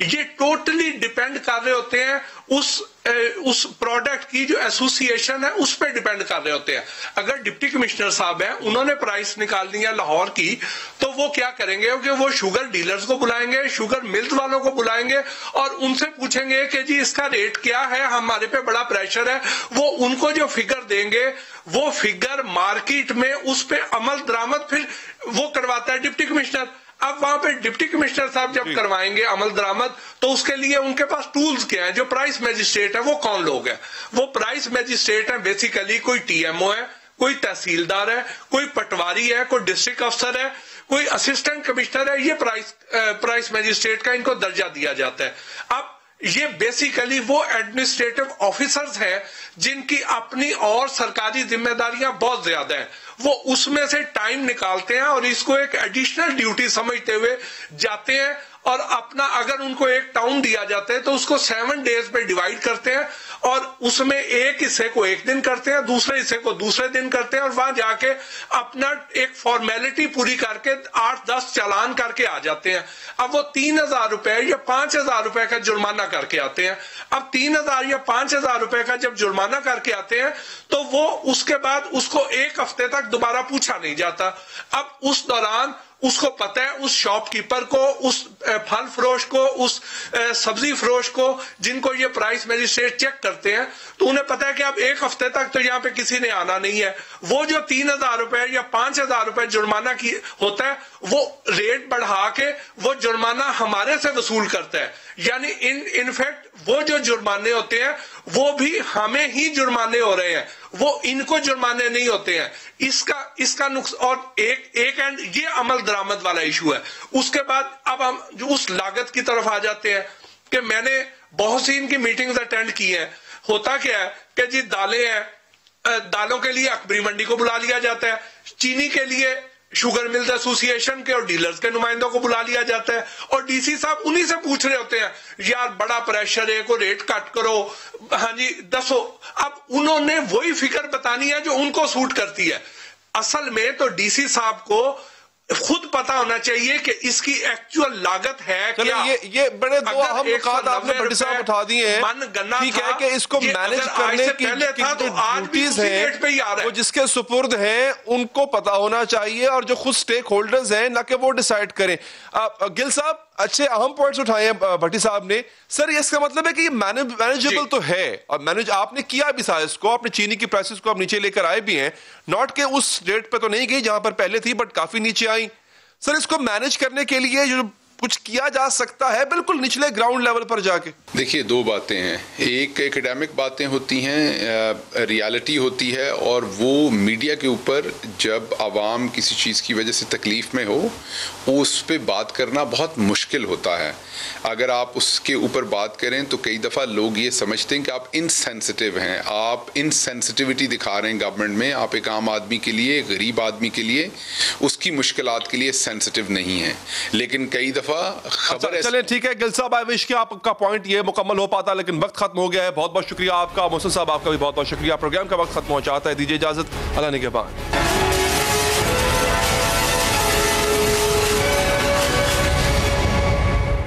ये टोटली डिपेंड कर रहे होते हैं उस प्रोडक्ट की जो एसोसिएशन है उस पर डिपेंड कर रहे होते हैं। अगर डिप्टी कमिश्नर साहब हैं, उन्होंने प्राइस निकाल दी है लाहौर की, तो वो क्या करेंगे कि वो शुगर डीलर्स को बुलाएंगे, शुगर मिल्स वालों को बुलाएंगे और उनसे पूछेंगे कि जी इसका रेट क्या है, हमारे पे बड़ा प्रेशर है। वो उनको जो फिगर देंगे, वो फिगर मार्केट में उस पे अमल दरामद फिर वो करवाता है डिप्टी कमिश्नर। अब वहां पे डिप्टी कमिश्नर साहब जब करवाएंगे अमल दरामद, तो उसके लिए उनके पास टूल्स क्या है। जो प्राइस मैजिस्ट्रेट है वो कौन लोग हैं? वो प्राइस मैजिस्ट्रेट है बेसिकली कोई टीएमओ है, कोई तहसीलदार है, कोई पटवारी है, कोई डिस्ट्रिक्ट अफसर है, कोई असिस्टेंट कमिश्नर है। ये प्राइस मैजिस्ट्रेट का इनको दर्जा दिया जाता है। अब ये बेसिकली वो एडमिनिस्ट्रेटिव ऑफिसर्स हैं जिनकी अपनी और सरकारी जिम्मेदारियां बहुत ज्यादा हैं। वो उसमें से टाइम निकालते हैं और इसको एक एडिशनल ड्यूटी समझते हुए जाते हैं और अपना, अगर उनको एक टाउन दिया जाता है तो उसको 7 डेज पे डिवाइड करते हैं और उसमें एक हिस्से को एक दिन करते हैं, दूसरे हिस्से को दूसरे दिन करते हैं और वहां जाके अपना एक फॉर्मेलिटी पूरी करके 8-10 चालान करके आ जाते हैं। अब वो 3,000 रुपए या 5,000 रुपए का जुर्माना करके आते हैं। अब 3,000 या 5,000 रुपए का जब जुर्माना करके आते हैं तो वो उसके बाद उसको 1 हफ्ते तक दोबारा पूछा नहीं जाता। अब उस दौरान उसको पता है उस शॉपकीपर को, उस फल फरोश को, उस सब्जी फरोश को, जिनको ये प्राइस मैजिस्ट्रेट चेक करते हैं, तो उन्हें पता है कि अब 1 हफ्ते तक तो यहाँ पे किसी ने आना नहीं है। वो जो 3,000 रुपए या 5,000 रुपए जुर्माना की होता है, वो रेट बढ़ा के वो जुर्माना हमारे से वसूल करता है। यानी इनफैक्ट वो जो जुर्माने होते हैं वो भी हमें ही जुर्माने हो रहे हैं, वो इनको जुर्माने नहीं होते हैं। इसका नुकसान और एक एंड ये अमल दरामद वाला इशू है। उसके बाद अब हम जो उस लागत की तरफ आ जाते हैं कि मैंने बहुत सी इनकी मीटिंग्स अटेंड की हैं। होता क्या है कि जी दालें हैं, दालों के लिए अकबरी मंडी को बुला लिया जाता है, चीनी के लिए शुगर मिल्स एसोसिएशन के और डीलर्स के नुमाइंदों को बुला लिया जाता है और डीसी साहब उन्हीं से पूछ रहे होते हैं, यार बड़ा प्रेशर है, को रेट कट करो, हाँ जी दसो। अब उन्होंने वही फिगर बतानी है जो उनको सूट करती है। असल में तो डीसी साहब को खुद पता होना चाहिए कि इसकी एक्चुअल लागत है क्या। ये बड़े दो अहम नुकात आपने भट्टी साहब उठा दिए हैं। ठीक है कि इसको मैनेज करने की ड्यूटीज हैं वो जिसके सुपुर्द हैं उनको पता होना चाहिए और जो खुद स्टेक होल्डर्स हैं ना कि वो डिसाइड करें। गिल साहब अच्छे अहम पॉइंट्स उठाए हैं भट्टी साहब ने। सर ये इसका मतलब है कि ये मैनेजेबल तो है और मैनेज आपने किया भी सारा इसको, आपने चीनी की प्राइसेस को आप नीचे लेकर आए भी हैं, नॉट के उस रेट पे तो नहीं गई जहां पर पहले थी बट काफी नीचे आई। सर इसको मैनेज करने के लिए जो कुछ किया जा सकता है बिल्कुल निचले ग्राउंड लेवल पर जाके। देखिए दो बातें हैं, एक एकेडमिक बातें होती हैं, रियलिटी होती है, और वो मीडिया के ऊपर जब आवाम किसी चीज़ की वजह से तकलीफ़ में हो उस पर बात करना बहुत मुश्किल होता है। अगर आप उसके ऊपर बात करें तो कई दफ़ा लोग ये समझते हैं कि आप इनसेंसिटिव हैं, आप इनसेंसिटिविटी दिखा रहे हैं गवर्नमेंट में, आप एक आम आदमी के लिए, गरीब आदमी के लिए, उसकी मुश्किलात के लिए सेंसिटिव नहीं है। लेकिन कई दफ़ा खबर चले ठीक है गिल साहब, आई विश कि आपका पॉइंट ये मुकम्मल हो पाता, लेकिन वक्त खत्म हो गया है। बहुत बहुत शुक्रिया आपका। मोहसिन साहब आपका भी बहुत बहुत शुक्रिया। प्रोग्राम का वक्त खत्म हो जाता है, दीजिए इजाजत, अल्लाह निगहबान।